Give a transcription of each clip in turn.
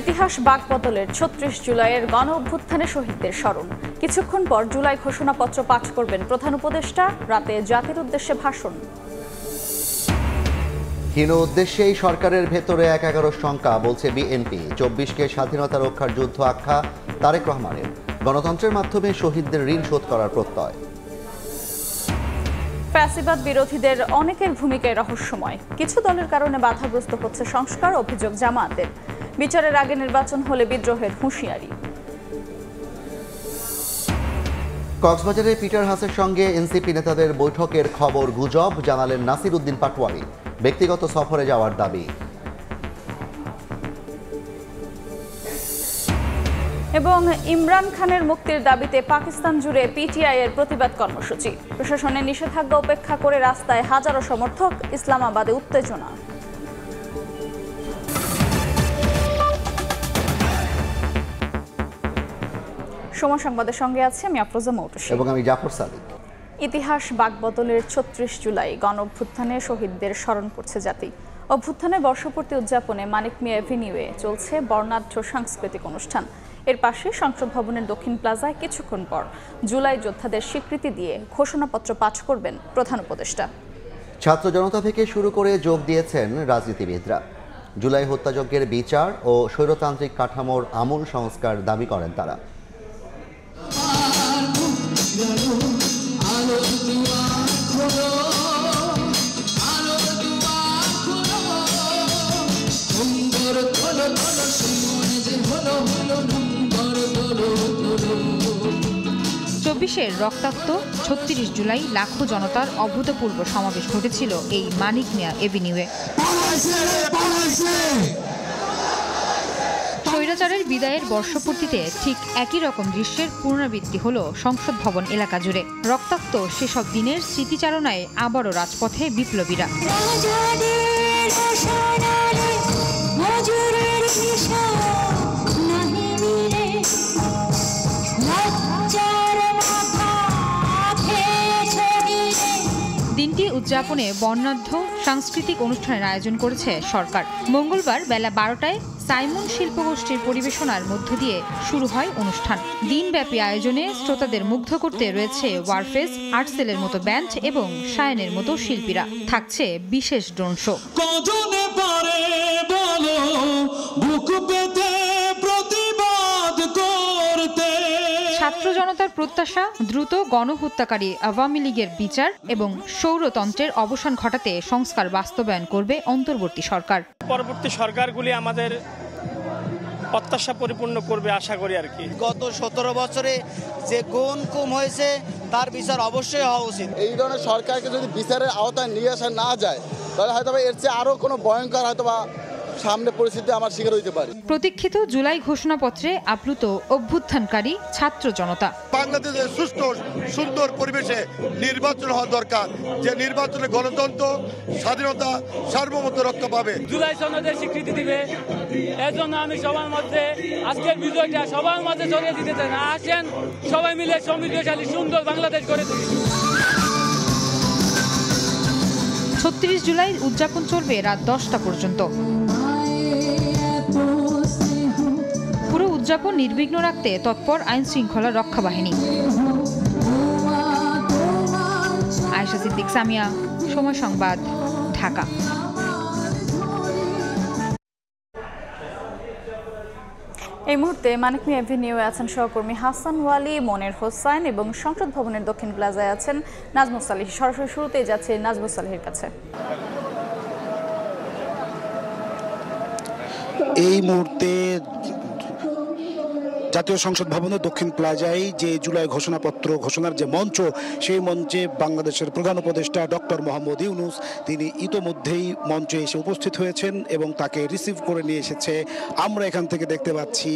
ইতিহাস বাকবদলের ৩৬ জুলাইয়ের গণ অভ্যুত্থানে শহীদদের স্মরণ। কিছুক্ষণ পর জুলাই ঘোষণাপত্র পাঠ করবেন প্রধান উপদেষ্টা, রাতে জাতির উদ্দেশ্যে ভাষণ। হীন উদ্দেশ্যেই সরকারের ভেতরে ১১ শঙ্কা, বলছে বিএনপি। ২৪কে স্বাধীনতা রক্ষার যুদ্ধ আখ্যা তারেক রহমানের। গণতন্ত্রের মাধ্যমে শহীদদের ঋণ শোধ করার প্রত্যয়। ফ্যাসিবাদ বিরোধীদের অনেকের ভূমিকায় রহস্যময়। কিছু দলের কারণে বাধাগ্রস্ত হচ্ছে সংস্কার, অভিযোগ জামায়াতের। বিচারের আগে নির্বাচন হলে বিদ্রোহের হুঁশিয়ারি। কক্সবাজারে পিটার হাসের সঙ্গে এনসিপি নেতাদের বৈঠকের খবর গুজব, জানালেন নাসির উদ্দিন পাটোয়ারি। ব্যক্তিগত সফরে যাওয়ার দাবি। এবং ইমরান খানের মুক্তির দাবিতে পাকিস্তান জুড়ে পিটিআই এর প্রতিবাদ কর্মসূচি। প্রশাসনের নিষেধাজ্ঞা উপেক্ষা করে রাস্তায় হাজারো সমর্থক, ইসলামাবাদে উত্তেজনা। সময় সংবাদের সঙ্গে আছে আমি আফরোজা মৌটুসী এবং আমি জাফর সাদিক। ইতিহাস বাকবদলের ৩৬ জুলাই গণ অভ্যুত্থানে শহীদদের স্মরণ করছে জাতি। অভ্যুত্থানের বর্ষপূর্তি উদযাপনে মানিক মিয়া এভিনিউয়ে চলছে বর্ণাঢ্য সাংস্কৃতিক অনুষ্ঠান। এর পাশে সংসদ ভবনের দক্ষিণ প্লাজায় কিছুক্ষণ পর জুলাই যোদ্ধাদের স্বীকৃতি দিয়ে ঘোষণাপত্র পাঠ করবেন প্রধান উপদেষ্টা। ছাত্র জনতা থেকে শুরু করে যোগ দিয়েছেন রাজনীতিবিদরা। জুলাই হত্যাযজ্ঞের বিচার ও স্বৈরতান্ত্রিক কাঠামোর আমূল সংস্কার দাবি করেন তারা। চব্বিশের রক্তাক্ত ৩৬ জুলাই লাখো জনতার অভূতপূর্ব সমাবেশ ঘটেছিল এই মানিক মিয়া এভিনিউয়ে। স্বৈরাচারের বিদায়ের বর্ষপূর্তিতে ঠিক একই রকম দৃশ্যের পুনরাবৃত্তি হল সংসদ ভবন এলাকা জুড়ে। রক্তাক্ত সেসব দিনের স্মৃতিচারণায় আবারও রাজপথে বিপ্লবীরা। দিনটি উদযাপনে বর্ণাঢ্য সাংস্কৃতিক অনুষ্ঠানের আয়োজন করেছে সরকার। মঙ্গলবার বেলা ১২টায় সাইমন শিল্পগোষ্ঠীর পরিবেশনার মধ্য দিয়ে শুরু হয় অনুষ্ঠান। দিনব্যাপী আয়োজনে শ্রোতাদের মুগ্ধ করতে রয়েছে ওয়ারফেজ, আর্টসেলের মতো ব্যান্ড এবং শায়নের মতো শিল্পীরা। থাকছে বিশেষ ড্রোন শো। ছাত্র জনতার প্রত্যাশা, দ্রুত গণহত্যাকারী আওয়ামী লীগের বিচার এবং স্বৈরতন্ত্রের অবসান ঘটাতে সংস্কার বাস্তবায়ন করবে অন্তর্বর্তী সরকার। পরবর্তী সরকারগুলি আমাদের প্রত্যাশা পরিপূর্ণ করবে আশা করি আর কি। গত ১৭ বছরে যে গুণ কম হয়েছে তার বিচার অবশ্যই হওয়া উচিত। এই ধরনের সরকারকে যদি বিচারের আওতায় নিয়ে আসা না যায় তাহলে হয়তো এর চেয়ে আরো কোনো ভয়ঙ্কর হয়তো বা সামনে পরিস্থিতি আমার শিকার হইতে পারে। প্রতীক্ষিত জুলাই ঘোষণাপত্রে আপ্লুত অভ্যুত্থানকারী ছাত্র জনতা। বাংলাদেশের সুষ্ঠু সুন্দর পরিবেশে নির্বাচন হওয়া দরকার, যে নির্বাচনে গণতন্ত্র, স্বাধীনতা, সার্বভৌমত্ব রক্ষা পাবে। জুলাই সনদের স্বীকৃতি দিবে, এর জন্য আমি সবার মধ্যে আজকের বিজয়টা সবার মধ্যে ছড়িয়ে দিতে চাই। আসেন সবাই মিলে সমৃদ্ধশালী সুন্দর বাংলাদেশ গড়ে তুলি। ৩৬ জুলাই উদযাপন চলবে রাত ১০টা পর্যন্ত। পুরো উদযাপন নির্বিঘ্ন রাখতে তৎপর আইন শৃঙ্খলা রক্ষা বাহিনী। আয়েশা সিদ্দিক, সামিয়া, সময় সংবাদ, ঢাকা। এই মুহূর্তে মানিক মিয়া এভিনিউয়ে আছেন সহকর্মী হাসান ওয়ালি, মনির হোসাইন এবং সংসদ ভবনের দক্ষিণ প্লাজায় আছেন নাজমুস সালিহ। সরাসরি শুরুতেই যাচ্ছে নাজমুস সালিহের কাছে। এই মুহূর্তে জাতীয় সংসদ ভবনের দক্ষিণ প্লাজায় যে জুলাই ঘোষণাপত্র ঘোষণার যে মঞ্চ, সেই মঞ্চে বাংলাদেশের প্রধান উপদেষ্টা ডক্টর মোহাম্মদ ইউনূস তিনি ইতোমধ্যেই মঞ্চে এসে উপস্থিত হয়েছেন এবং তাকে রিসিভ করে নিয়ে এসেছে। আমরা এখান থেকে দেখতে পাচ্ছি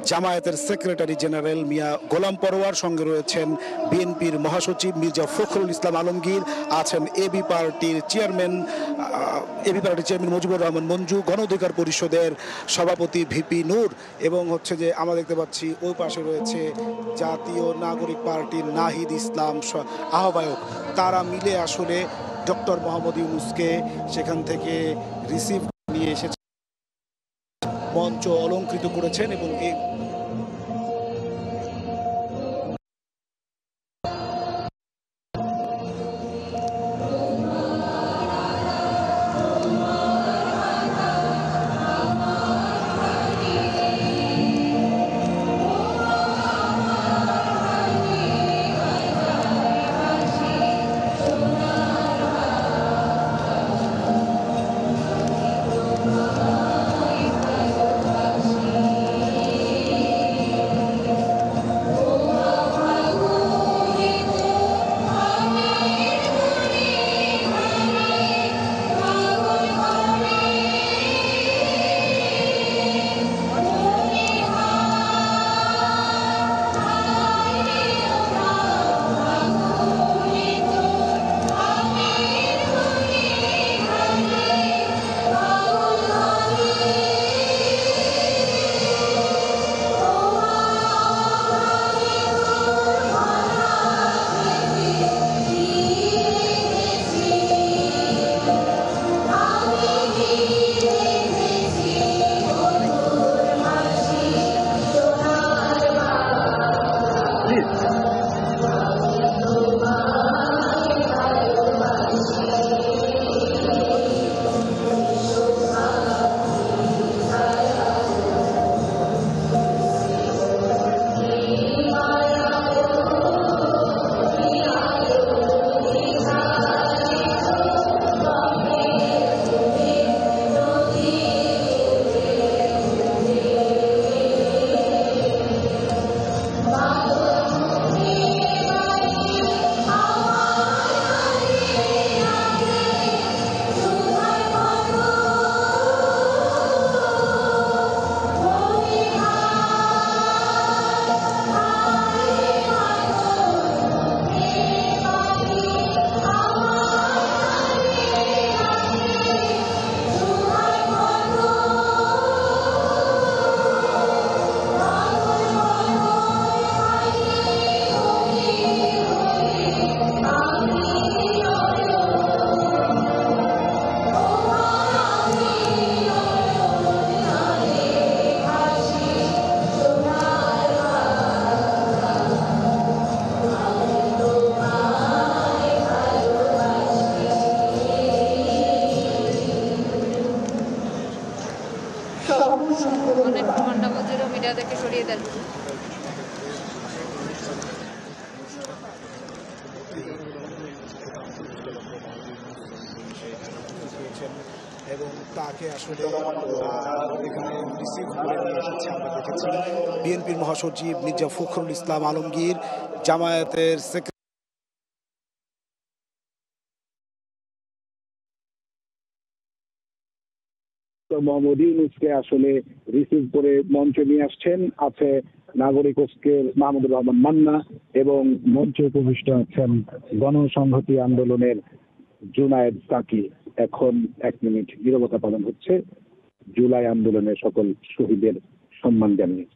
জামায়াতের সেক্রেটারি জেনারেল মিয়া গোলাম পরোয়ার, সঙ্গে রয়েছেন বিএনপির মহাসচিব মির্জা ফখরুল ইসলাম আলমগীর, আছেন এবি পার্টির চেয়ারম্যান মুজিবুর রহমান মঞ্জু, গণ অধিকার পরিষদের সভাপতি ভিপি নূর, এবং হচ্ছে যে আমরা দেখতে পাচ্ছি ওই পাশে রয়েছে জাতীয় নাগরিক পার্টির নাহিদ ইসলাম আহ্বায়ক। তারা মিলে আসলে ডক্টর মোহাম্মদ ইউনূসকে সেখান থেকে রিসিভ নিয়ে এসেছে। মঞ্চ অলঙ্কৃত করেছেন এবং এই অনেক ঠান্ডা মিডিয়া থেকে সরিয়ে দেন। এবং তাকে আসলে এখানে রিসিভ করে নিয়ে এসেছে আমরা দেখেছি বিএনপির মহাসচিব মির্জা ফখরুল ইসলাম আলমগীর, জামায়াতের মোহাম্মদ ইউনূসকে আসলে রিসিভ করে মঞ্চে নিয়ে আসছেন। আছে নাগরিক ঐক্যের মাহমুদুর রহমান মান্না এবং মঞ্চে উপবিষ্ট আছেন গণসংহতি আন্দোলনের জুনায়েদ সাকি। এখন 1 মিনিট নীরবতা পালন হচ্ছে জুলাই আন্দোলনের সকল শহীদের সম্মান জানিয়ে।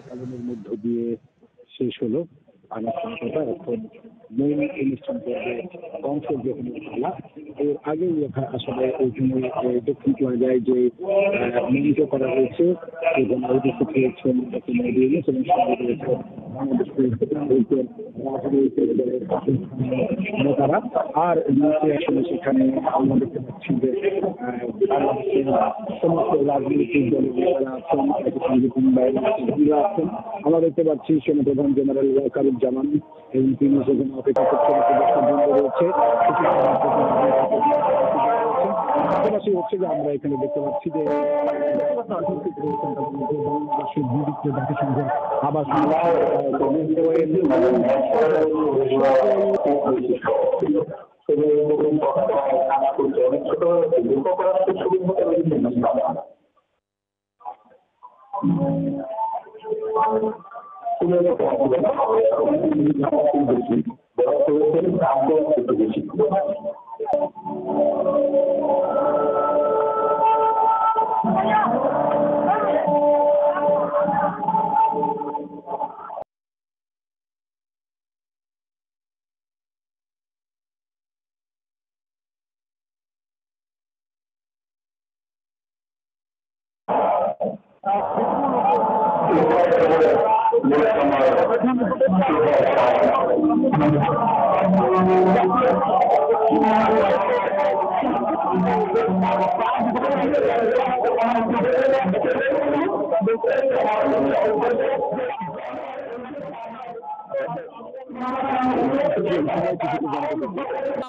পালনের মধ্য দিয়ে শেষ হলো আনুষ্ঠানিকতা। এখন মূল অনুষ্ঠান পর্বে অংশগ্রহণের পালা। এর আগে আসলে ওইখানে দক্ষিণ প্লাজায় যে মঞ্চ করা হয়েছে এবং উপস্থিত হয়েছেন ডক্টর মোহাম্মদ ইউনূস এবং সঙ্গে রয়েছে বাংলাদেশ নেতারা। আর আসলে সেখানে আমরা দেখতে পাচ্ছি যে বাংলাদেশের সমস্ত রাজনৈতিক দলের নেতারা আছেন, আছেন। আমরা দেখতে পাচ্ছি সেনাপ্রধান জেনারেল ওয়াকারুজ্জামান এবং তিনি সেখানে অপেক্ষা করছেন, রয়েছে পাশাপাশি হচ্ছে যে আমরা এখানে দেখতে পাচ্ছি যে জাতিসংঘের আবাস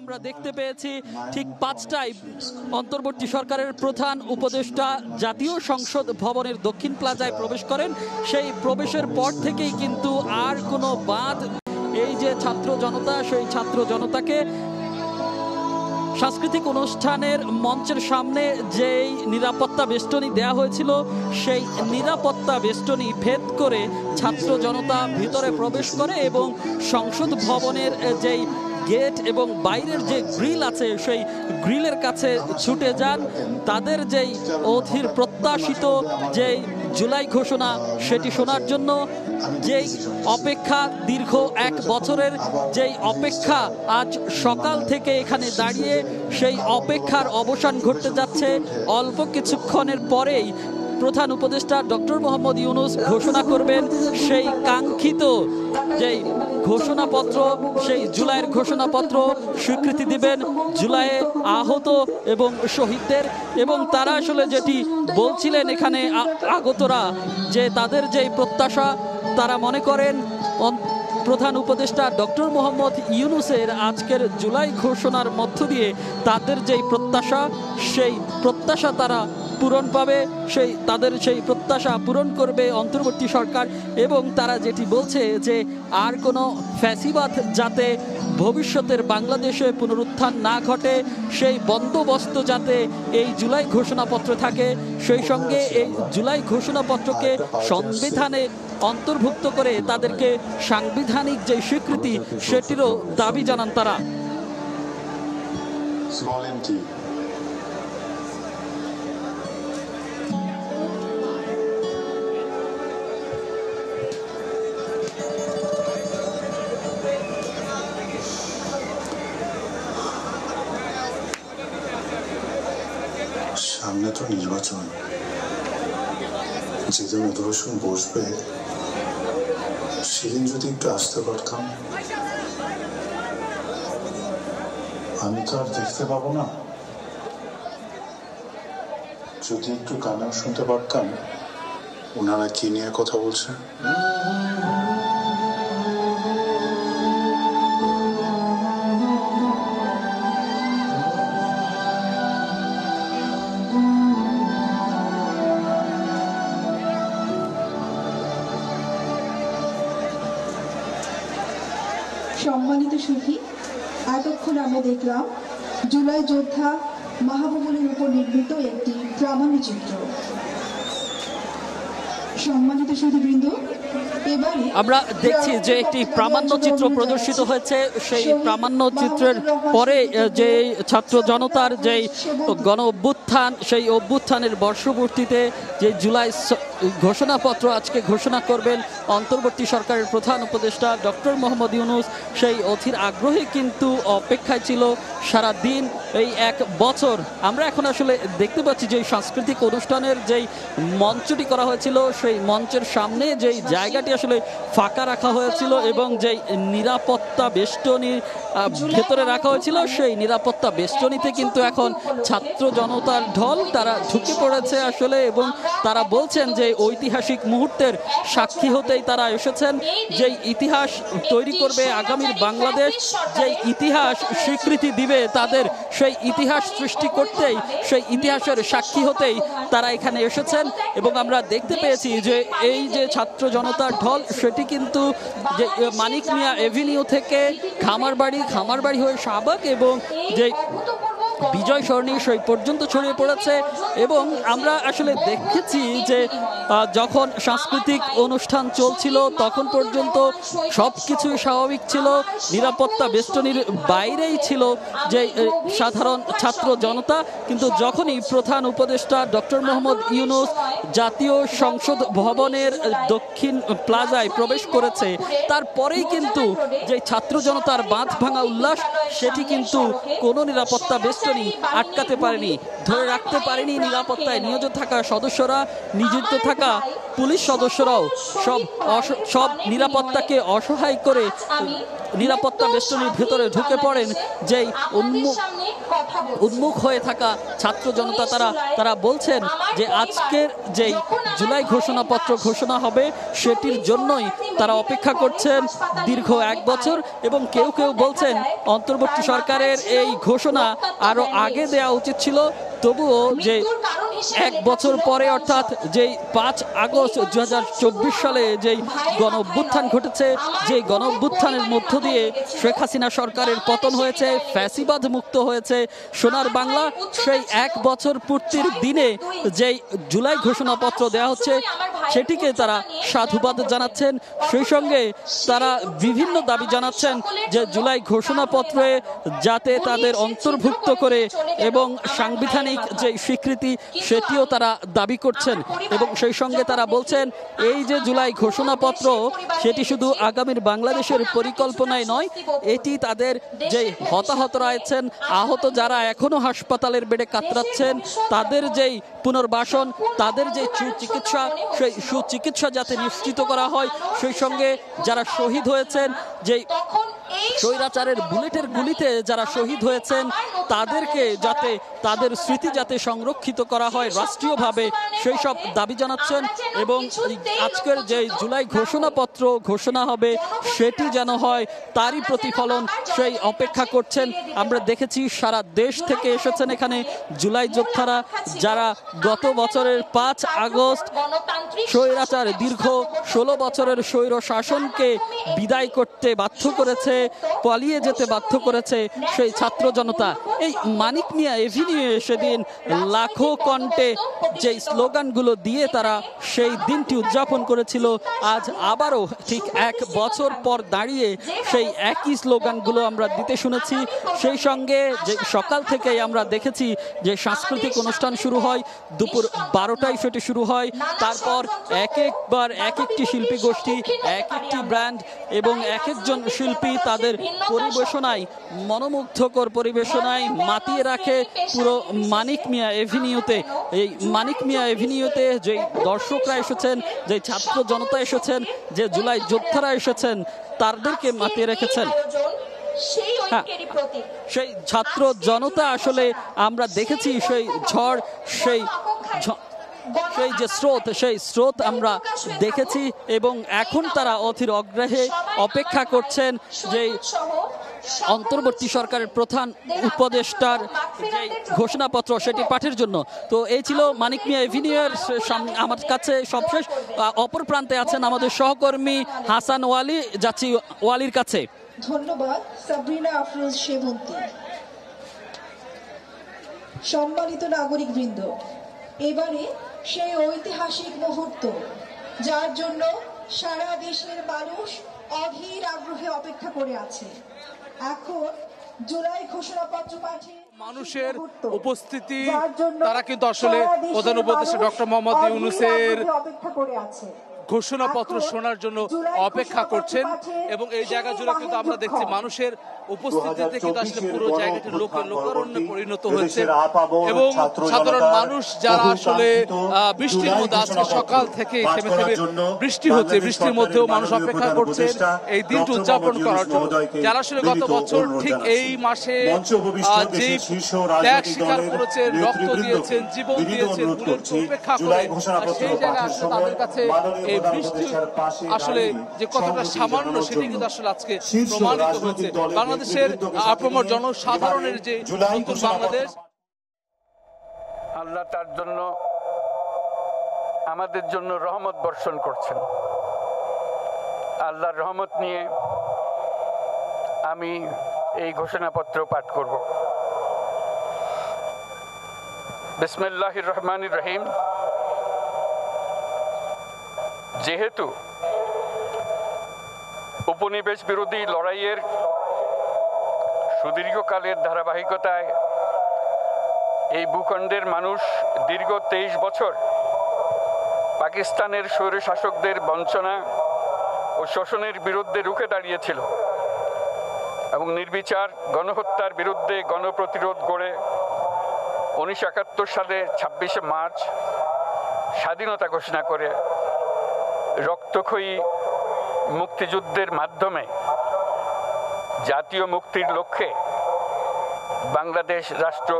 আমরা দেখতে পেয়েছি ঠিক 5টায় অন্তর্বর্তী সরকারের প্রধান উপদেষ্টা জাতীয় সংসদ ভবনের দক্ষিণ প্লাজায় প্রবেশ করেন। সেই প্রবেশের পর থেকেই কিন্তু আর কোনো বাদ এই যে ছাত্র জনতা, সেই ছাত্র জনতাকে সাংস্কৃতিক অনুষ্ঠানের মঞ্চের সামনে যেই নিরাপত্তা বেষ্টনী দেয়া হয়েছিল, সেই নিরাপত্তা বেষ্টনী ভেদ করে ছাত্র জনতা ভিতরে প্রবেশ করে এবং সংসদ ভবনের যেই গেট এবং বাইরের যে গ্রিল আছে সেই গ্রিলের কাছে ছুটে যান। তাদের যেই অধীর প্রত্যাশিত যেই জুলাই ঘোষণা সেটি শোনার জন্য, যেই অপেক্ষা দীর্ঘ 1 বছরের যেই অপেক্ষা আজ সকাল থেকে এখানে দাঁড়িয়ে সেই অপেক্ষার অবসান ঘটতে যাচ্ছে। অল্প কিছুক্ষণের পরেই প্রধান উপদেষ্টা ডক্টর মোহাম্মদ ইউনূস ঘোষণা করবেন সেই কাঙ্ক্ষিত যেই ঘোষণাপত্র, সেই জুলাইয়ের ঘোষণাপত্র স্বীকৃতি দিবেন জুলাইয়ে আহত এবং শহীদদের। এবং তারা আসলে যেটি বলছিলেন এখানে আগতরা, যে তাদের যেই প্রত্যাশা, তারা মনে করেন প্রধান উপদেষ্টা ডক্টর মোহাম্মদ ইউনূসের আজকের জুলাই ঘোষণার মধ্য দিয়ে তাদের যেই প্রত্যাশা, সেই প্রত্যাশা তারা পূরণ পাবে, তাদের সেই প্রত্যাশা পূরণ করবে অন্তর্বর্তী সরকার। এবং তারা যেটি বলছে যে আর কোনো ফ্যাসিবাদ যাতে ভবিষ্যতের বাংলাদেশে পুনরুত্থান না ঘটে, সেই বন্দোবস্ত যাতে এই জুলাই ঘোষণাপত্র থাকে, সেই সঙ্গে এই জুলাই ঘোষণাপত্রকে সংবিধানে অন্তর্ভুক্ত করে তাদেরকে সাংবিধানিক যে স্বীকৃতি সেটিরও দাবি জানান তারা। সামনে তো নির্বাচন, যেদিন অধিবেশন বসবে সেদিন যদি একটু আসতে পারতাম। আমি তো আর দেখতে পাবো না, যদি একটু গানেও শুনতে পারতাম ওনারা কি নিয়ে কথা বলছেন। সম্মানিত সুধী, এতক্ষণ আমরা দেখলাম জুলাই যোদ্ধা মাহবুবুলের উপর নির্মিত একটি প্রামাণ্যচিত্র। সম্মানিত সুধীবৃন্দ, আমরা দেখছি যে একটি প্রামাণ্যচিত্র প্রদর্শিত হয়েছে। সেই প্রামাণ্যচিত্রের পরে যে ছাত্র জনতার যে গণ অভ্যুত্থান, সেই অভ্যুত্থানের বর্ষপূর্তিতে যে জুলাই ঘোষণাপত্র আজকে ঘোষণা করবেন অন্তর্বর্তী সরকারের প্রধান উপদেষ্টা ডক্টর মোহাম্মদ ইউনূস, সেই অধীর আগ্রহে কিন্তু অপেক্ষায় ছিল সারা দিন এই 1 বছর। আমরা এখন আসলে দেখতে পাচ্ছি যে সাংস্কৃতিক অনুষ্ঠানের যেই মঞ্চটি করা হয়েছিল, সেই মঞ্চের সামনে যেই জায়গাটি আসলে ফাঁকা রাখা হয়েছিল এবং যেই নিরাপত্তা বেষ্টনী ভেতরে রাখা হয়েছিল, সেই নিরাপত্তা বেষ্টনীতে কিন্তু এখন ছাত্র জনতার ঢল তারা ঢুকে পড়েছে আসলে। এবং তারা বলছেন যে ঐতিহাসিক মুহূর্তের সাক্ষী হতেই তারা এসেছেন, যেই ইতিহাস তৈরি করবে আগামীর বাংলাদেশ, যেই ইতিহাস স্বীকৃতি দিবে তাদের, সেই সেই ইতিহাস সৃষ্টি করতেই, সেই ইতিহাসের সাক্ষী হতেই তারা এখানে এসেছেন। এবং আমরা দেখতে পেয়েছি যে এই যে ছাত্র জনতার ঢল, সেটি কিন্তু যে মানিক মিয়া এভিনিউ থেকে খামারবাড়ি হয়ে শাহবাগ এবং যে বিজয় সরণি সেই পর্যন্ত ছড়িয়ে পড়েছে। এবং আমরা আসলে দেখেছি যে যখন সাংস্কৃতিক অনুষ্ঠান চলছিল তখন পর্যন্ত সব কিছুই স্বাভাবিক ছিল, নিরাপত্তা বেষ্টনীর বাইরেই ছিল যে সাধারণ ছাত্র জনতা। কিন্তু যখনই প্রধান উপদেষ্টা ডক্টর মোহাম্মদ ইউনূস জাতীয় সংসদ ভবনের দক্ষিণ প্লাজায় প্রবেশ করেছে, তারপরেই কিন্তু যে ছাত্র জনতার বাঁধ ভাঙা উল্লাস, সেটি কিন্তু কোনো নিরাপত্তা বেষ্টনী আটকাতে পারেনি, ধরে রাখতে পারেনি। নিরাপত্তায় নিয়োজিত থাকা সদস্যরা, নিযুক্ত থাকা পুলিশ সদস্যরাও সব নিরাপত্তাকে অসহায় করে নিরাপত্তা বেষ্টনীর ভেতরে ঢুকে পড়েন। যেই উন্মুখ হয়ে থাকা ছাত্র জনতা তারা বলছেন যে আজকের যেই জুলাই ঘোষণাপত্র ঘোষণা হবে, সেটির জন্যই তারা অপেক্ষা করছেন দীর্ঘ 1 বছর। এবং কেউ বলছেন অন্তর্বর্তী সরকারের এই ঘোষণা আরো আগে দেওয়া উচিত ছিল। তবুও যে 1 বছর পরে, অর্থাৎ যেই 5 আগস্ট 2024 সালে যেই গণ অভ্যুত্থান ঘটেছে, যে গণ অভ্যুত্থানের মধ্য দিয়ে শেখ হাসিনা সরকারের পতন হয়েছে, ফ্যাসিবাদ মুক্ত হয়েছে সোনার বাংলা, সেই 1 বছর পূর্তির দিনে যেই জুলাই ঘোষণাপত্র দেওয়া হচ্ছে, সেটিকে তারা সাধুবাদ জানাচ্ছেন। সেই সঙ্গে তারা বিভিন্ন দাবি জানাচ্ছেন যে জুলাই ঘোষণাপত্রে যাতে তাদের অন্তর্ভুক্ত করে এবং সাংবিধানিক যে স্বীকৃতি, সেটিও তারা দাবি করছেন। এবং সেই সঙ্গে তারা বলছেন এই যে জুলাই ঘোষণাপত্র, সেটি শুধু আগামীর বাংলাদেশের পরিকল্পনায় নয়, এটি তাদের যে হতাহত রয়েছেন, আহত যারা এখনো হাসপাতালের বেডে কাতরাচ্ছেন, তাদের যেই পুনর্বাসন, তাদের যে সুচিকিৎসা, সেই সুচিকিৎসা যাতে নিশ্চিত করা হয়। সেই সঙ্গে যারা শহীদ হয়েছেন, যেই স্বৈরাচারের বুলেটের গুলিতে যারা শহীদ হয়েছেন, তাদেরকে যাতে, তাদের স্মৃতি যাতে সংরক্ষিত করা হয় রাষ্ট্রীয়ভাবে, সেই সব দাবি জানাচ্ছেন। এবং আজকের যে জুলাই ঘোষণাপত্র ঘোষণা হবে, সেটি যেন হয় তারই প্রতিফলন, সেই অপেক্ষা করছেন। আমরা দেখেছি সারা দেশ থেকে এসেছেন এখানে জুলাই যোদ্ধারা, যারা গত বছরের 5 আগস্ট স্বৈরাচার দীর্ঘ 16 বছরের স্বৈর শাসনকে বিদায় করতে বাধ্য করেছে, পালিয়ে যেতে বাধ্য করেছে সেই ছাত্র জনতা। এই মানিক মিয়া এভিনিউ সেদিন লাখো কণ্ঠে যে স্লোগানগুলো দিয়ে তারা সেই দিনটি উদযাপন করেছিল, আজ আবারও ঠিক 1 বছর পর দাঁড়িয়ে সেই একই স্লোগানগুলো আমরা দিতে শুনেছি। সেই সঙ্গে যে সকাল থেকেই আমরা দেখেছি যে সাংস্কৃতিক অনুষ্ঠান শুরু হয়, দুপুর 12টায় সেটি শুরু হয়। তারপর এক একটি শিল্পী গোষ্ঠী, এক একটি ব্র্যান্ড এবং এক একজন শিল্পী তাদের পরিবেশনায়, মনোমুগ্ধকর পরিবেশনায় মাতিয়ে রাখে পুরো মানিক মিয়া এভিনিউতে। এই মানিক মিয়া এভিনিউতে যে দর্শকরা এসেছেন, যে ছাত্র জনতা এসেছেন, যে জুলাই যোদ্ধারা এসেছেন, তাদেরকে মাতিয়ে রেখেছেন। সেই ছাত্র জনতা আসলে আমরা দেখেছি সেই ঝড়, সেই যে স্রোত, সেই স্রোত আমরা দেখেছি। এবং এখন তারা অধীর আগ্রহে অপেক্ষা করছেন যে অন্তর্বর্তী সরকারের প্রধান উপদেষ্টার যে ঘোষণাপত্র, সেটি পাঠের জন্য। তো এই ছিল মানিক মিয়া এভিনিউয়ের আমার কাছে সবশেষ। অপর প্রান্তে আছেন আমাদের সহকর্মী হাসান ওয়ালি, যাচ্ছি ওয়ালির কাছে। ধন্যবাদ সাবরিনা আফরোজ সেবন্তী। সম্মানিত নাগরিকবৃন্দ, এবারে সেই ঐতিহাসিক মুহূর্ত, যার জন্য সারা দেশের মানুষ অধীর আগ্রহে অপেক্ষা করে আছে। এখন জুলাই ঘোষণাপত্র পাঠে মানুষের উপস্থিতি, তারা কিন্তু আসলে প্রধান উপদেষ্টা ডক্টর মোহাম্মদ ইউনূসের অপেক্ষা করে আছে, ঘোষণাপত্র শোনার জন্য অপেক্ষা করছেন। এবং এই জায়গা জুড়ে কিন্তু আমরা দেখছি মানুষের উপস্থিতিতে কিন্তু আসলে পুরো জায়গাটি লোকারণ্যে পরিণত হয়েছে। এবং সাধারণ মানুষ যারা আসলে বৃষ্টির মধ্যে, আজকে সকাল থেকে থেমে থেমে বৃষ্টি হচ্ছে, বৃষ্টির মধ্যেও মানুষ অপেক্ষা করছে এই দিনটি উদযাপন করার জন্য। যারা আসলে গত বছর ঠিক এই মাসে যে ত্যাগ স্বীকার করেছেন, রক্ত দিয়েছেন, জীবন দিয়েছেন, অপেক্ষা করে সেই জায়গায় আসলে তাদের কাছে এই বৃষ্টি আসলে যে কতটা সামান্য সেটি কিন্তু আসলে আজকে প্রমাণিত হয়েছে। বাংলাদেশের আপামর জনসাধারণের যে নতুন বাংলাদেশ, আল্লাহ তার জন্য আমাদের জন্য রহমত বর্ষণ করছেন। আল্লাহর রহমত নিয়ে আমি এই ঘোষণাপত্র পাঠ করব। বিসমিল্লাহির রহমানির রহিম। যেহেতু উপনিবেশ বিরোধী লড়াইয়ের সুদীর্ঘকালের ধারাবাহিকতায় এই ভূখণ্ডের মানুষ দীর্ঘ 23 বছর পাকিস্তানের স্বৈরশাসকদের বঞ্চনা ও শোষণের বিরুদ্ধে রুখে দাঁড়িয়েছিল এবং নির্বিচার গণহত্যার বিরুদ্ধে গণপ্রতিরোধ গড়ে 1971 সালে 26শে মার্চ স্বাধীনতা ঘোষণা করে রক্তক্ষয়ী মুক্তিযুদ্ধের মাধ্যমে জাতীয় মুক্তির লক্ষ্যে বাংলাদেশ রাষ্ট্র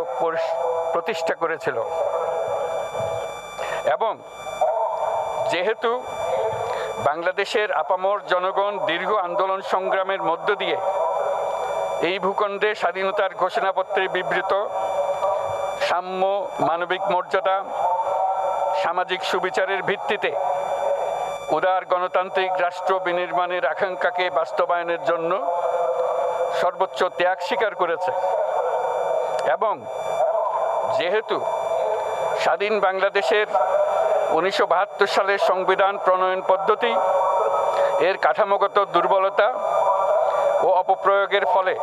প্রতিষ্ঠা করেছিল। এবং যেহেতু বাংলাদেশের আপামর জনগণ দীর্ঘ আন্দোলন সংগ্রামের মধ্য দিয়ে এই ভূখণ্ডে স্বাধীনতার ঘোষণাপত্রে বিবৃত সাম্য, মানবিক মর্যাদা, সামাজিক সুবিচারের ভিত্তিতে উদার গণতান্ত্রিক রাষ্ট্র বিনির্মাণের আকাঙ্ক্ষাকে বাস্তবায়নের জন্য সর্বোচ্চ ত্যাগ স্বীকার করেছে। এবং যেহেতু স্বাধীন বাংলাদেশের 1972 সালের সংবিধান প্রণয়ন পদ্ধতি এর কাঠামোগত দুর্বলতা ও অপপ্রয়োগের ফলে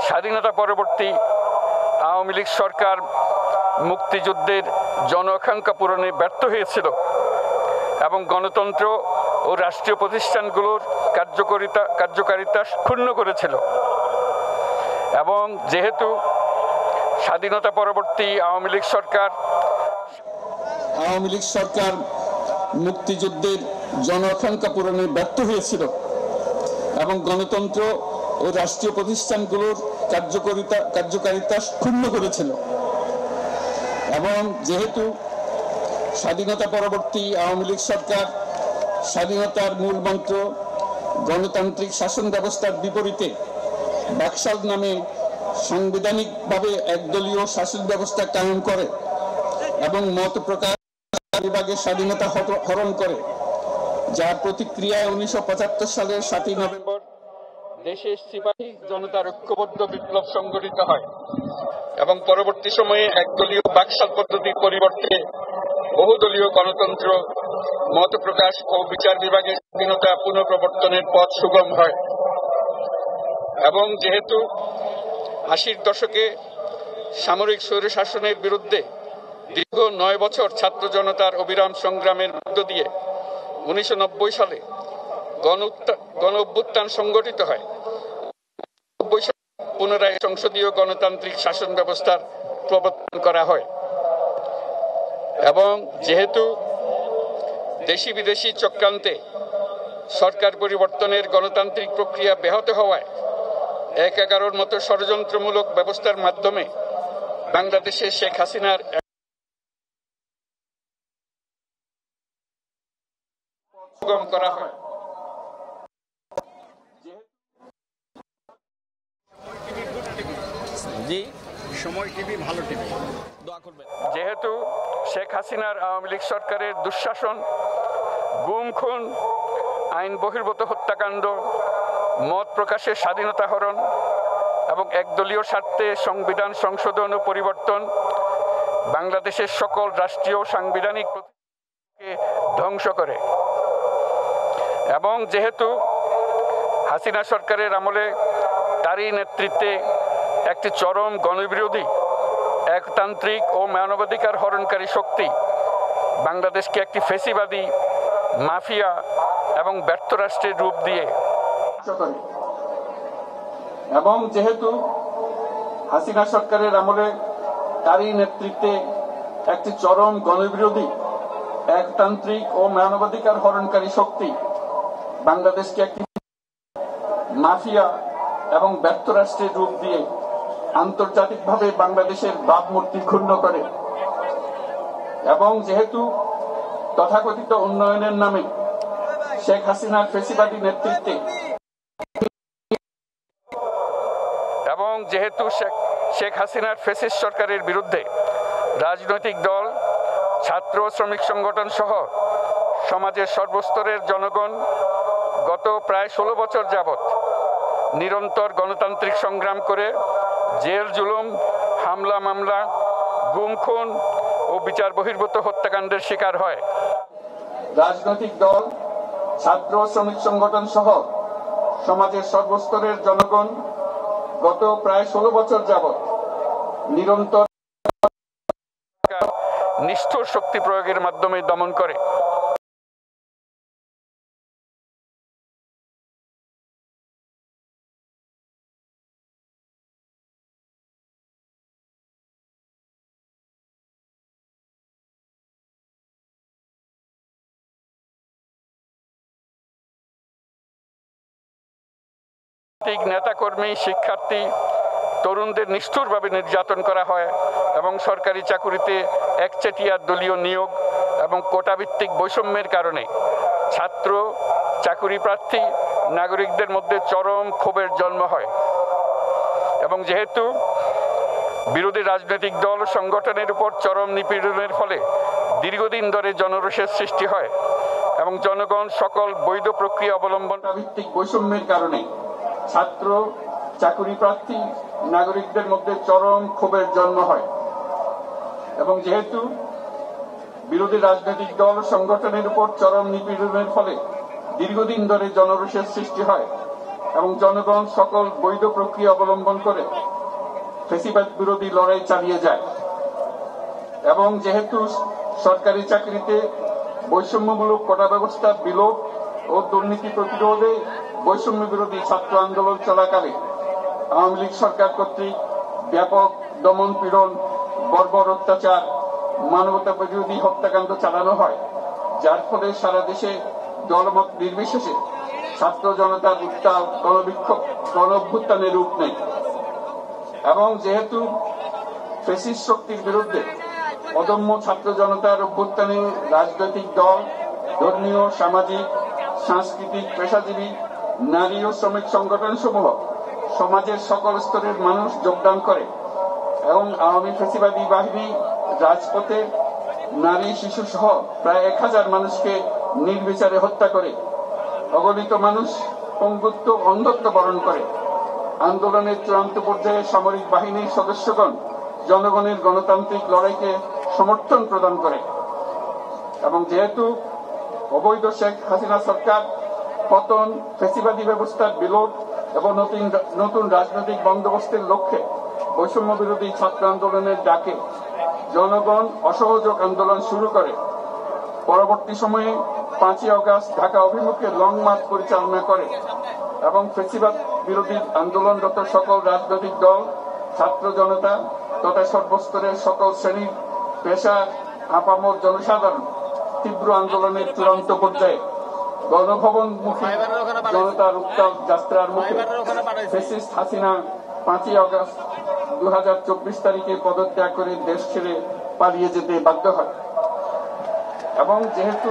স্বাধীনতা পরবর্তী আওয়ামী লীগ সরকার মুক্তিযুদ্ধের জন আকাঙ্ক্ষা পূরণে ব্যর্থ হয়েছিল এবং গণতন্ত্র ও রাষ্ট্রীয় প্রতিষ্ঠানগুলোর কার্যকারিতা ক্ষুণ্ণ করেছিল। এবং যেহেতু স্বাধীনতা পরবর্তী আওয়ামী লীগ সরকার মুক্তিযুদ্ধের জন আকাঙ্ক্ষা পূরণে ব্যর্থ হয়েছিল এবং গণতন্ত্র ও রাষ্ট্রীয় প্রতিষ্ঠানগুলোর কার্যকারিতা ক্ষুণ্ণ করেছিল। এবং যেহেতু স্বাধীনতা পরবর্তী আওয়ামী লীগ সরকার স্বাধীনতার মূল মন্ত্র গণতান্ত্রিক শাসন ব্যবস্থার বিপরীতে বাকশাল নামে সাংবিধানিকভাবে একদলীয় শাসন ব্যবস্থা কায়েম করে এবং মত প্রকাশ বিভাগের স্বাধীনতা হরণ করে, যার প্রতিক্রিয়ায় 1975 সালের 7ই নভেম্বর দেশের সিপাহী জনতার ঐক্যবদ্ধ বিপ্লব সংগঠিত হয় এবং পরবর্তী সময়ে একদলীয় বাকশাল পদ্ধতির পরিবর্তে বহুদলীয় গণতন্ত্র, মত প্রকাশ ও বিচার বিভাগের স্বাধীনতা পুনঃপ্রবর্তনের পথ সুগম হয়। এবং যেহেতু 80-র দশকে সামরিক স্বৈরশাসনের বিরুদ্ধে দীর্ঘ 9 বছর ছাত্র জনতার অবিরাম সংগ্রামের মধ্য দিয়ে 1990 সালে গণ অভ্যুত্থান সংগঠিত হয়, পুনরায় সংসদীয় গণতান্ত্রিক শাসন ব্যবস্থার প্রবর্তন করা হয়। এবং যেহেতু দেশি বিদেশি চক্রান্তে সরকার পরিবর্তনের গণতান্ত্রিক প্রক্রিয়া ব্যাহত হওয়ায় 1/11 মতো ষড়যন্ত্রমূলক ব্যবস্থার মাধ্যমে বাংলাদেশে শেখ হাসিনার সুগম করা হয়। যেহেতু শেখ হাসিনার আওয়ামী লীগ সরকারের দুঃশাসন, গুম খুন, আইন বহির্ভূত হত্যাকাণ্ড, মত প্রকাশের স্বাধীনতা হরণ এবং একদলীয় স্বার্থে সংবিধান সংশোধন ও পরিবর্তন বাংলাদেশের সকল রাষ্ট্রীয় সাংবিধানিক প্রতিষ্ঠানকে ধ্বংস করে। এবং যেহেতু হাসিনা সরকারের আমলে তারই নেতৃত্বে একটি চরম গণবিরোধী, একতান্ত্রিক ও মানবাধিকার হরণকারী শক্তি বাংলাদেশকে একটি ফ্যাসিবাদী, মাফিয়া এবং ব্যর্থ রাষ্ট্রের রূপ দিয়ে, এবং যেহেতু হাসিনা সরকারের আমলে তারই নেতৃত্বে একটি চরম গণবিরোধী, একতান্ত্রিক ও মানবাধিকার হরণকারী শক্তি বাংলাদেশকে একটি মাফিয়া এবং ব্যর্থ রাষ্ট্রের রূপ দিয়ে আন্তর্জাতিকভাবে বাংলাদেশের ভাবমূর্তি ক্ষুণ্ণ করে। এবং যেহেতু তথাকথিত উন্নয়নের নামে শেখ হাসিনার ফেসিবাদী নেতৃত্বে এবং যেহেতু শেখ হাসিনার ফ্যাসিস্ট সরকারের বিরুদ্ধে রাজনৈতিক দল, ছাত্র শ্রমিক সংগঠন সহ সমাজের সর্বস্তরের জনগণ গত প্রায় 16 বছর যাবৎ নিরন্তর গণতান্ত্রিক সংগ্রাম করে জেল জুলুম, হামলা মামলা, গুম খুন ও বিচার বহির্ভূত হত্যাকাণ্ডের শিকার হয়। রাজনৈতিক দল, ছাত্র শ্রমিক সংগঠন সহ সমাজের সর্বস্তরের জনগণ গত প্রায় 16 বছর যাবৎ নিরন্তর নিষ্ঠুর শক্তি প্রয়োগের মাধ্যমে দমন করে। নেতাকর্মী, শিক্ষার্থী, তরুণদের নিষ্ঠুরভাবে নির্যাতন করা হয় এবং সরকারি চাকুরিতে একচেটিয়া দলীয় নিয়োগ এবং কোটাভিত্তিক বৈষম্যের কারণে ছাত্র, চাকুরি প্রার্থী, নাগরিকদের মধ্যে চরম ক্ষোভের জন্ম হয়। এবং যেহেতু বিরোধী রাজনৈতিক দল সংগঠনের উপর চরম নিপীড়নের ফলে দীর্ঘদিন ধরে জনরোষের সৃষ্টি হয় এবং জনগণ সকল বৈধ প্রক্রিয়া অবলম্বন ভিত্তিক বৈষম্যের কারণে ছাত্র, চাকুরি প্রার্থী, নাগরিকদের মধ্যে চরম ক্ষোভের জন্ম হয়। এবং যেহেতু বিরোধী রাজনৈতিক দল সংগঠনের উপর চরম নিপীড়নের ফলে দীর্ঘদিন ধরে জনরোষের সৃষ্টি হয় এবং জনগণ সকল বৈধ প্রক্রিয়া অবলম্বন করে ফ্যাসিবাদ বিরোধী লড়াই চালিয়ে যায়। এবং যেহেতু সরকারি চাকরিতে বৈষম্যমূলক কোটা ব্যবস্থার বিলোপ ও দুর্নীতি প্রতিরোধে বৈষম্য বিরোধী ছাত্র আন্দোলন চলাকালে আওয়ামী লীগ সরকার কর্তৃক ব্যাপক দমন পীড়ন, বর্বর অত্যাচার, মানবতা বিরোধী হত্যাকাণ্ড চালানো হয়, যার ফলে সারা দেশে দলমত নির্বিশেষে ছাত্র জনতার উত্তাল গণবিক্ষোভ, গণঅভ্যুত্থানের রূপ নেয়। এবং যেহেতু ফ্যাসিস্ট শক্তির বিরুদ্ধে অদম্য ছাত্র জনতার অভ্যুত্থানে রাজনৈতিক দল, ধর্মীয়, সামাজিক, সাংস্কৃতিক, পেশাজীবী, নারী ও শ্রমিক সংগঠন সমূহ সমাজের সকল স্তরের মানুষ যোগদান করে এবং আওয়ামী ফ্যাসিবাদী বাহিনী রাজপথে নারী, শিশু সহ প্রায় 1000 মানুষকে নির্বিচারে হত্যা করে, অগণিত মানুষ পঙ্গুত্ব, অন্ধত্ব বরণ করে। আন্দোলনের চূড়ান্ত পর্যায়ে সামরিক বাহিনীর সদস্যগণ জনগণের গণতান্ত্রিক লড়াইকে সমর্থন প্রদান করে। এবং যেহেতু অবৈধ শেখ হাসিনা সরকার পতন, ফ্যাসিবাদী ব্যবস্থার বিলোপ এবং নতুন রাজনৈতিক বন্দোবস্তের লক্ষ্যে বৈষম্য বিরোধী ছাত্র আন্দোলনের ডাকে জনগণ অসহযোগ আন্দোলন শুরু করে, পরবর্তী সময়ে 5ই আগস্ট ঢাকা অভিমুখে লং মার্চ পরিচালনা করে এবং ফ্যাসিবাদ বিরোধী আন্দোলনরত সকল রাজনৈতিক দল, ছাত্র জনতা তথা সর্বস্তরের সকল শ্রেণীর পেশা, আপামর জনসাধারণ তীব্র আন্দোলনের চূড়ান্ত পর্যায়ে গণভবনমুখী জনতার উত্তাল যাত্রার মুখে ফ্যাসিস্ট হাসিনা 5ই আগস্ট 2024 তারিখে পদত্যাগ করে দেশ ছেড়ে পালিয়ে যেতে বাধ্য হয়। এবং যেহেতু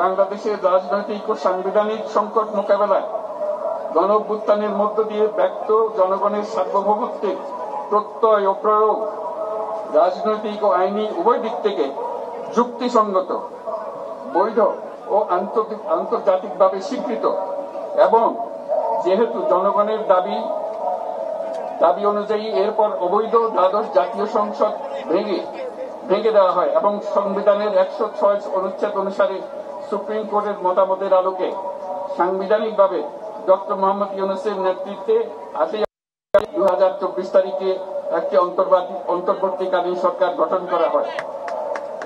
বাংলাদেশের রাজনৈতিক ও সাংবিধানিক সংকট মোকাবেলায় গণঅভ্যুত্থানের মধ্য দিয়ে ব্যক্ত জনগণের সার্বভৌমত্বের প্রত্যয় ও প্রয়োগ রাজনৈতিক ও আইনি উভয় দিক থেকে যুক্তিসঙ্গত, বৈধ ও আন্তর্জাতিকভাবে স্বীকৃত এবং যেহেতু জনগণের দাবি অনুযায়ী এরপর অবৈধ দ্বাদশ জাতীয় সংসদ ভেঙে দেওয়া হয় এবং সংবিধানের 106 অনুচ্ছেদ অনুসারে সুপ্রিম কোর্টের মতামতের আলোকে সাংবিধানিকভাবে ডক্টর মোহাম্মদ ইউনূসের নেতৃত্বে 8ই আগস্ট 2024 তারিখে একটি অন্তর্বর্তীকালীন সরকার গঠন করা হয়।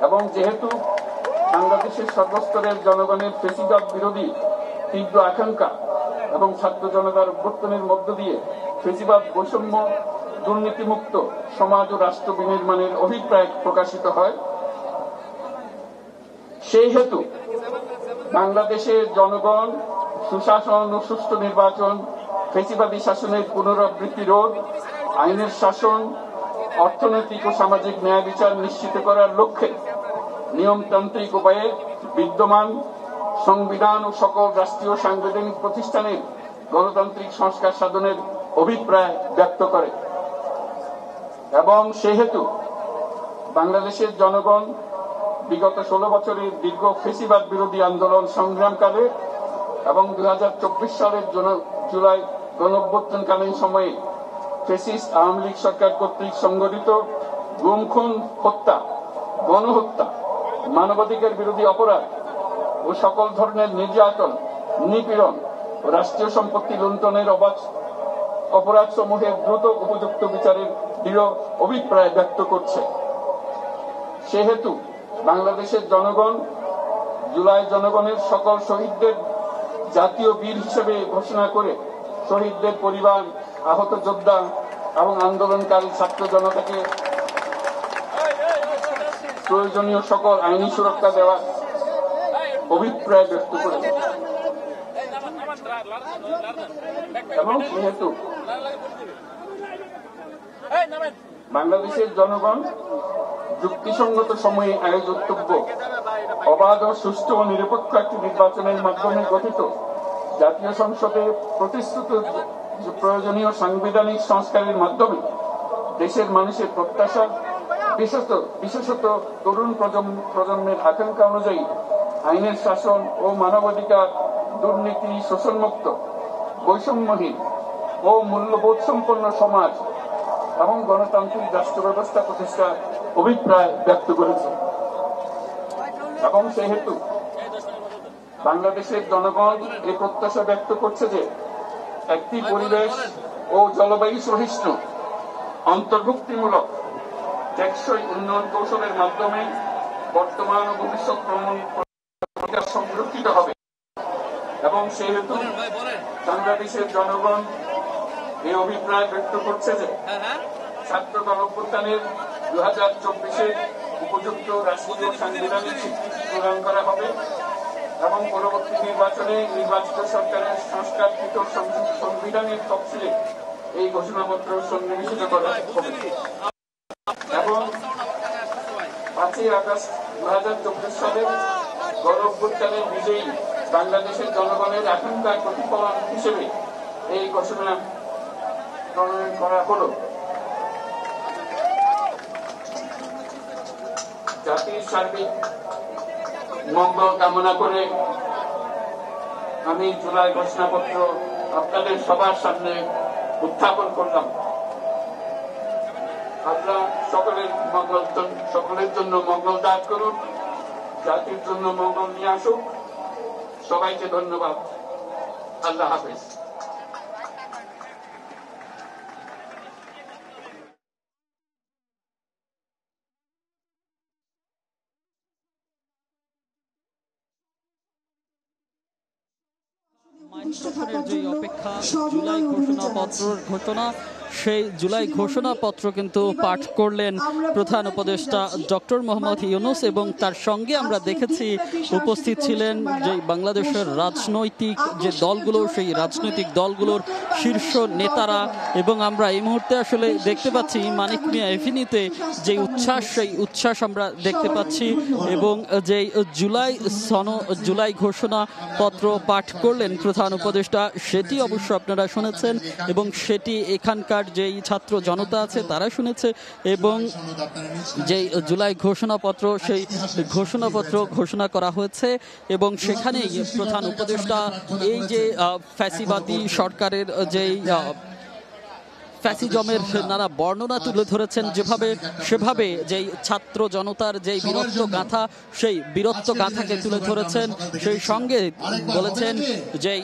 এবং যেহেতু বাংলাদেশের সর্বস্তরের জনগণের ফ্যাসিবাদ বিরোধী তীব্র আকাঙ্ক্ষা এবং ছাত্র জনতার অভ্যুত্থানের মধ্য দিয়ে ফ্যাসিবাদ, বৈষম্য, দুর্নীতিমুক্ত সমাজ ও রাষ্ট্র বিনির্মাণের অভিপ্রায় প্রকাশিত হয়, সেই হেতু বাংলাদেশের জনগণ সুশাসন ও সুষ্ঠু নির্বাচন, ফ্যাসিবাদী শাসনের পুনরাবৃত্তি রোধ, আইনের শাসন, অর্থনৈতিক ও সামাজিক ন্যায় বিচার নিশ্চিত করার লক্ষ্যে নিয়মতান্ত্রিক উপায়ে বিদ্যমান সংবিধান ও সকল রাষ্ট্রীয় সাংবিধানিক প্রতিষ্ঠানের গণতান্ত্রিক সংস্কার সাধনের অভিপ্রায় ব্যক্ত করে এবং সেহেতু বাংলাদেশের জনগণ বিগত 16 বছরের দীর্ঘ ফ্যাসিবাদ বিরোধী আন্দোলন সংগ্রামকালে এবং 2024 সালের জুলাই গণঅভ্যুত্থানকালীন সময়ে ফ্যাসিস্ট আওয়ামী লীগ সরকার কর্তৃক সংগঠিত গুম খুন, হত্যা, গণহত্যা, মানবাধিকার বিরোধী অপরাধ ও সকল ধরনের নির্যাতন, নিপীড়ন ও রাষ্ট্রীয় সম্পত্তি লুণ্ঠনের অপরাধ সমূহের দ্রুত উপযুক্ত বিচারের দৃঢ় অভিপ্রায় ব্যক্ত করছে। সেহেতু বাংলাদেশের জনগণ জুলাই জনগণের সকল শহীদদের জাতীয় বীর হিসেবে ঘোষণা করে শহীদদের পরিবার, আহত যোদ্ধা এবং আন্দোলনকারী ছাত্র জনতাকে প্রয়োজনীয় সকল আইনি সুরক্ষা দেওয়ার অভিপ্রায় ব্যক্ত করেছে এবং সেহেতু বাংলাদেশের জনগণ যুক্তিসঙ্গত সময়ে আয়োজিতব্য অবাধ ও সুষ্ঠু ও নিরপেক্ষ একটি নির্বাচনের মাধ্যমে গঠিত জাতীয় সংসদে প্রতিশ্রুত প্রয়োজনীয় সাংবিধানিক সংস্কারের মাধ্যমে দেশের মানুষের প্রত্যাশা, বিশেষত তরুণ প্রজন্মের আকাঙ্ক্ষা অনুযায়ী আইনের শাসন ও মানবাধিকার, দুর্নীতি, শোষণমুক্ত, বৈষম্যহীন ও মূল্যবোধ সম্পন্ন সমাজ এবং গণতান্ত্রিক রাষ্ট্র ব্যবস্থা প্রতিষ্ঠার অভিপ্রায় ব্যক্ত করেছে এবং সেহেতু বাংলাদেশের জনগণ এই প্রত্যাশা ব্যক্ত করছে যে একটি পরিবেশ ও জলবায়ু সহিষ্ণু, অন্তর্ভুক্তিমূলক, টেকসই উন্নয়ন কৌশলের মাধ্যমে বর্তমান ও ভবিষ্যৎ সংরক্ষিত হবে এবং সেহেতু বাংলাদেশের জনগণ এই অভিপ্রায় ব্যক্ত করছে যে ছাত্র গণঅভ্যুত্থানের 2024-এর উপযুক্ত রাষ্ট্রীয় সাংবিধানিক প্রদান করা হবে এবং পরবর্তী নির্বাচনে নির্বাচিত সরকারের সংস্কারকৃত সংবিধানের তফসিলে এই ঘোষণাপত্র সন্নিবেশিত করা হবে এবং 5ই আগস্ট 2024 সালে গণঅভ্যুত্থানের বিজয়ী বাংলাদেশের জনগণের আকাঙ্ক্ষার প্রতিফলন হিসেবে এই ঘোষণা প্রণয়ন করা হলো। জাতির সার্বিক মঙ্গল কামনা করে আমি জুলাই ঘোষণাপত্র আপনাদের সবার সামনে উত্থাপন করলাম। আল্লাহ সকলের জন্য মঙ্গল দান করুন, জাতির জন্য মঙ্গল নিয়ে আসুক। সবাইকে ধন্যবাদ। আল্লাহ হাফেজ। যে অপেক্ষা জুলাই ঘোষণাপত্রের ঘোষণা, সেই জুলাই ঘোষণাপত্র কিন্তু পাঠ করলেন প্রধান উপদেষ্টা ডক্টর মোহাম্মদ ইউনূস এবং তার সঙ্গে আমরা দেখেছি উপস্থিত ছিলেন যে বাংলাদেশের রাজনৈতিক যে দলগুলো, সেই রাজনৈতিক দলগুলোর শীর্ষ নেতারা এবং আমরা এই মুহূর্তে আসলে দেখতে পাচ্ছি মানিক মিয়া এভিনিউতে যে উচ্ছ্বাস, সেই উচ্ছ্বাস আমরা দেখতে পাচ্ছি এবং যে জুলাই ঘোষণাপত্র পাঠ করলেন প্রধান উপদেষ্টা, সেটি অবশ্য আপনারা শুনেছেন এবং সেটি এখানকার যেই ছাত্র জনতা আছে তারা শুনেছে এবং যে জুলাই ঘোষণাপত্র, সেই ঘোষণাপত্র ঘোষণা করা হয়েছে এবং সেখানেই প্রধান উপদেষ্টা এই যে ফ্যাসিবাদী সরকারের যেই ফ্যাসিজমের নানা বর্ণনা তুলে ধরেছেন সেভাবে যেই ছাত্র জনতার যেই বীরত্ব গাথা, সেই বীরত্ব গাথাকে তুলে ধরেছেন। সেই সঙ্গে বলেছেন যেই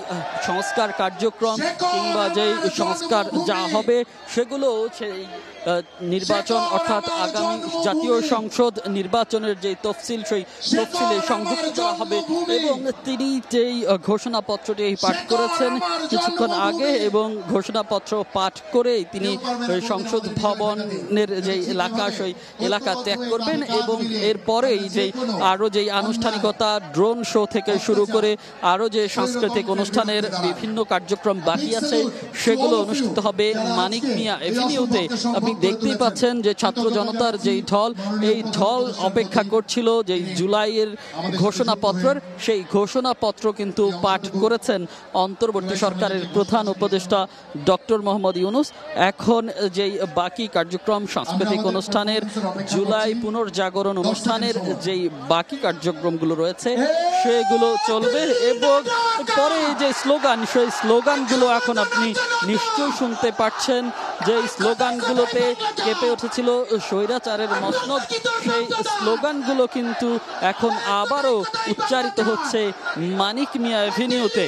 সংস্কার কার্যক্রম কিংবা যেই সংস্কার যা হবে সেগুলো সেই নির্বাচন অর্থাৎ আগামী জাতীয় সংসদ নির্বাচনের যে তফসিল, সেই তফসিলে সংযুক্ত করা হবে এবং তিনি যেই ঘোষণাপত্রটি পাঠ করেছেন কিছুক্ষণ আগে এবং ঘোষণাপত্র পাঠ করে তিনি সংসদ ভবনের যে এলাকা সেই এলাকা ত্যাগ করবেন এবং এরপরেই যে আরো যে আনুষ্ঠানিকতা ড্রোন শো থেকে শুরু করে আরো যে সাংস্কৃতিক অনুষ্ঠানের বিভিন্ন কার্যক্রম বাকি আছে সেগুলো অনুষ্ঠিত হবে মানিক মিয়া এভিনিউতে। আপনি দেখতেই পাচ্ছেন যে ছাত্র জনতার যেই ঢল, এই ঢল অপেক্ষা করছিল যে জুলাইয়ের ঘোষণাপত্রের, সেই ঘোষণাপত্র কিন্তু পাঠ করেছেন অন্তর্বর্তী সরকারের প্রধান উপদেষ্টা ডক্টর মোহাম্মদ ইউনূস। এখন যেই বাকি কার্যক্রম সাংস্কৃতিক অনুষ্ঠানের, জুলাই পুনর্জাগরণ অনুষ্ঠানের যেই বাকি কার্যক্রমগুলো রয়েছে সেগুলো চলবে এবং পরে যে স্লোগান, সেই স্লোগানগুলো এখন আপনি নিশ্চয়ই শুনতে পাচ্ছেন। যে স্লোগানগুলোতে কেঁপে উঠেছিল স্বৈরাচারের মসনদ, সেই স্লোগানগুলো কিন্তু এখন আবারও উচ্চারিত হচ্ছে মানিক মিয়া এভিনিউতে।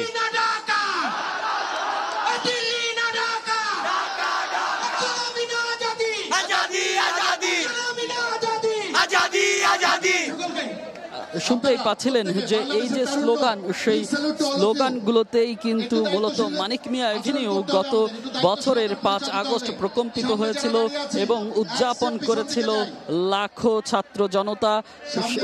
শুনতেই পাচ্ছিলেন যে এই যে স্লোগান, সেই স্লোগানগুলোতেই কিন্তু মূলত মানিক মিয়া এভিনিউ গত বছরের 5 আগস্ট প্রকম্পিত হয়েছিল এবং উদযাপন করেছিল লাখো ছাত্র জনতা,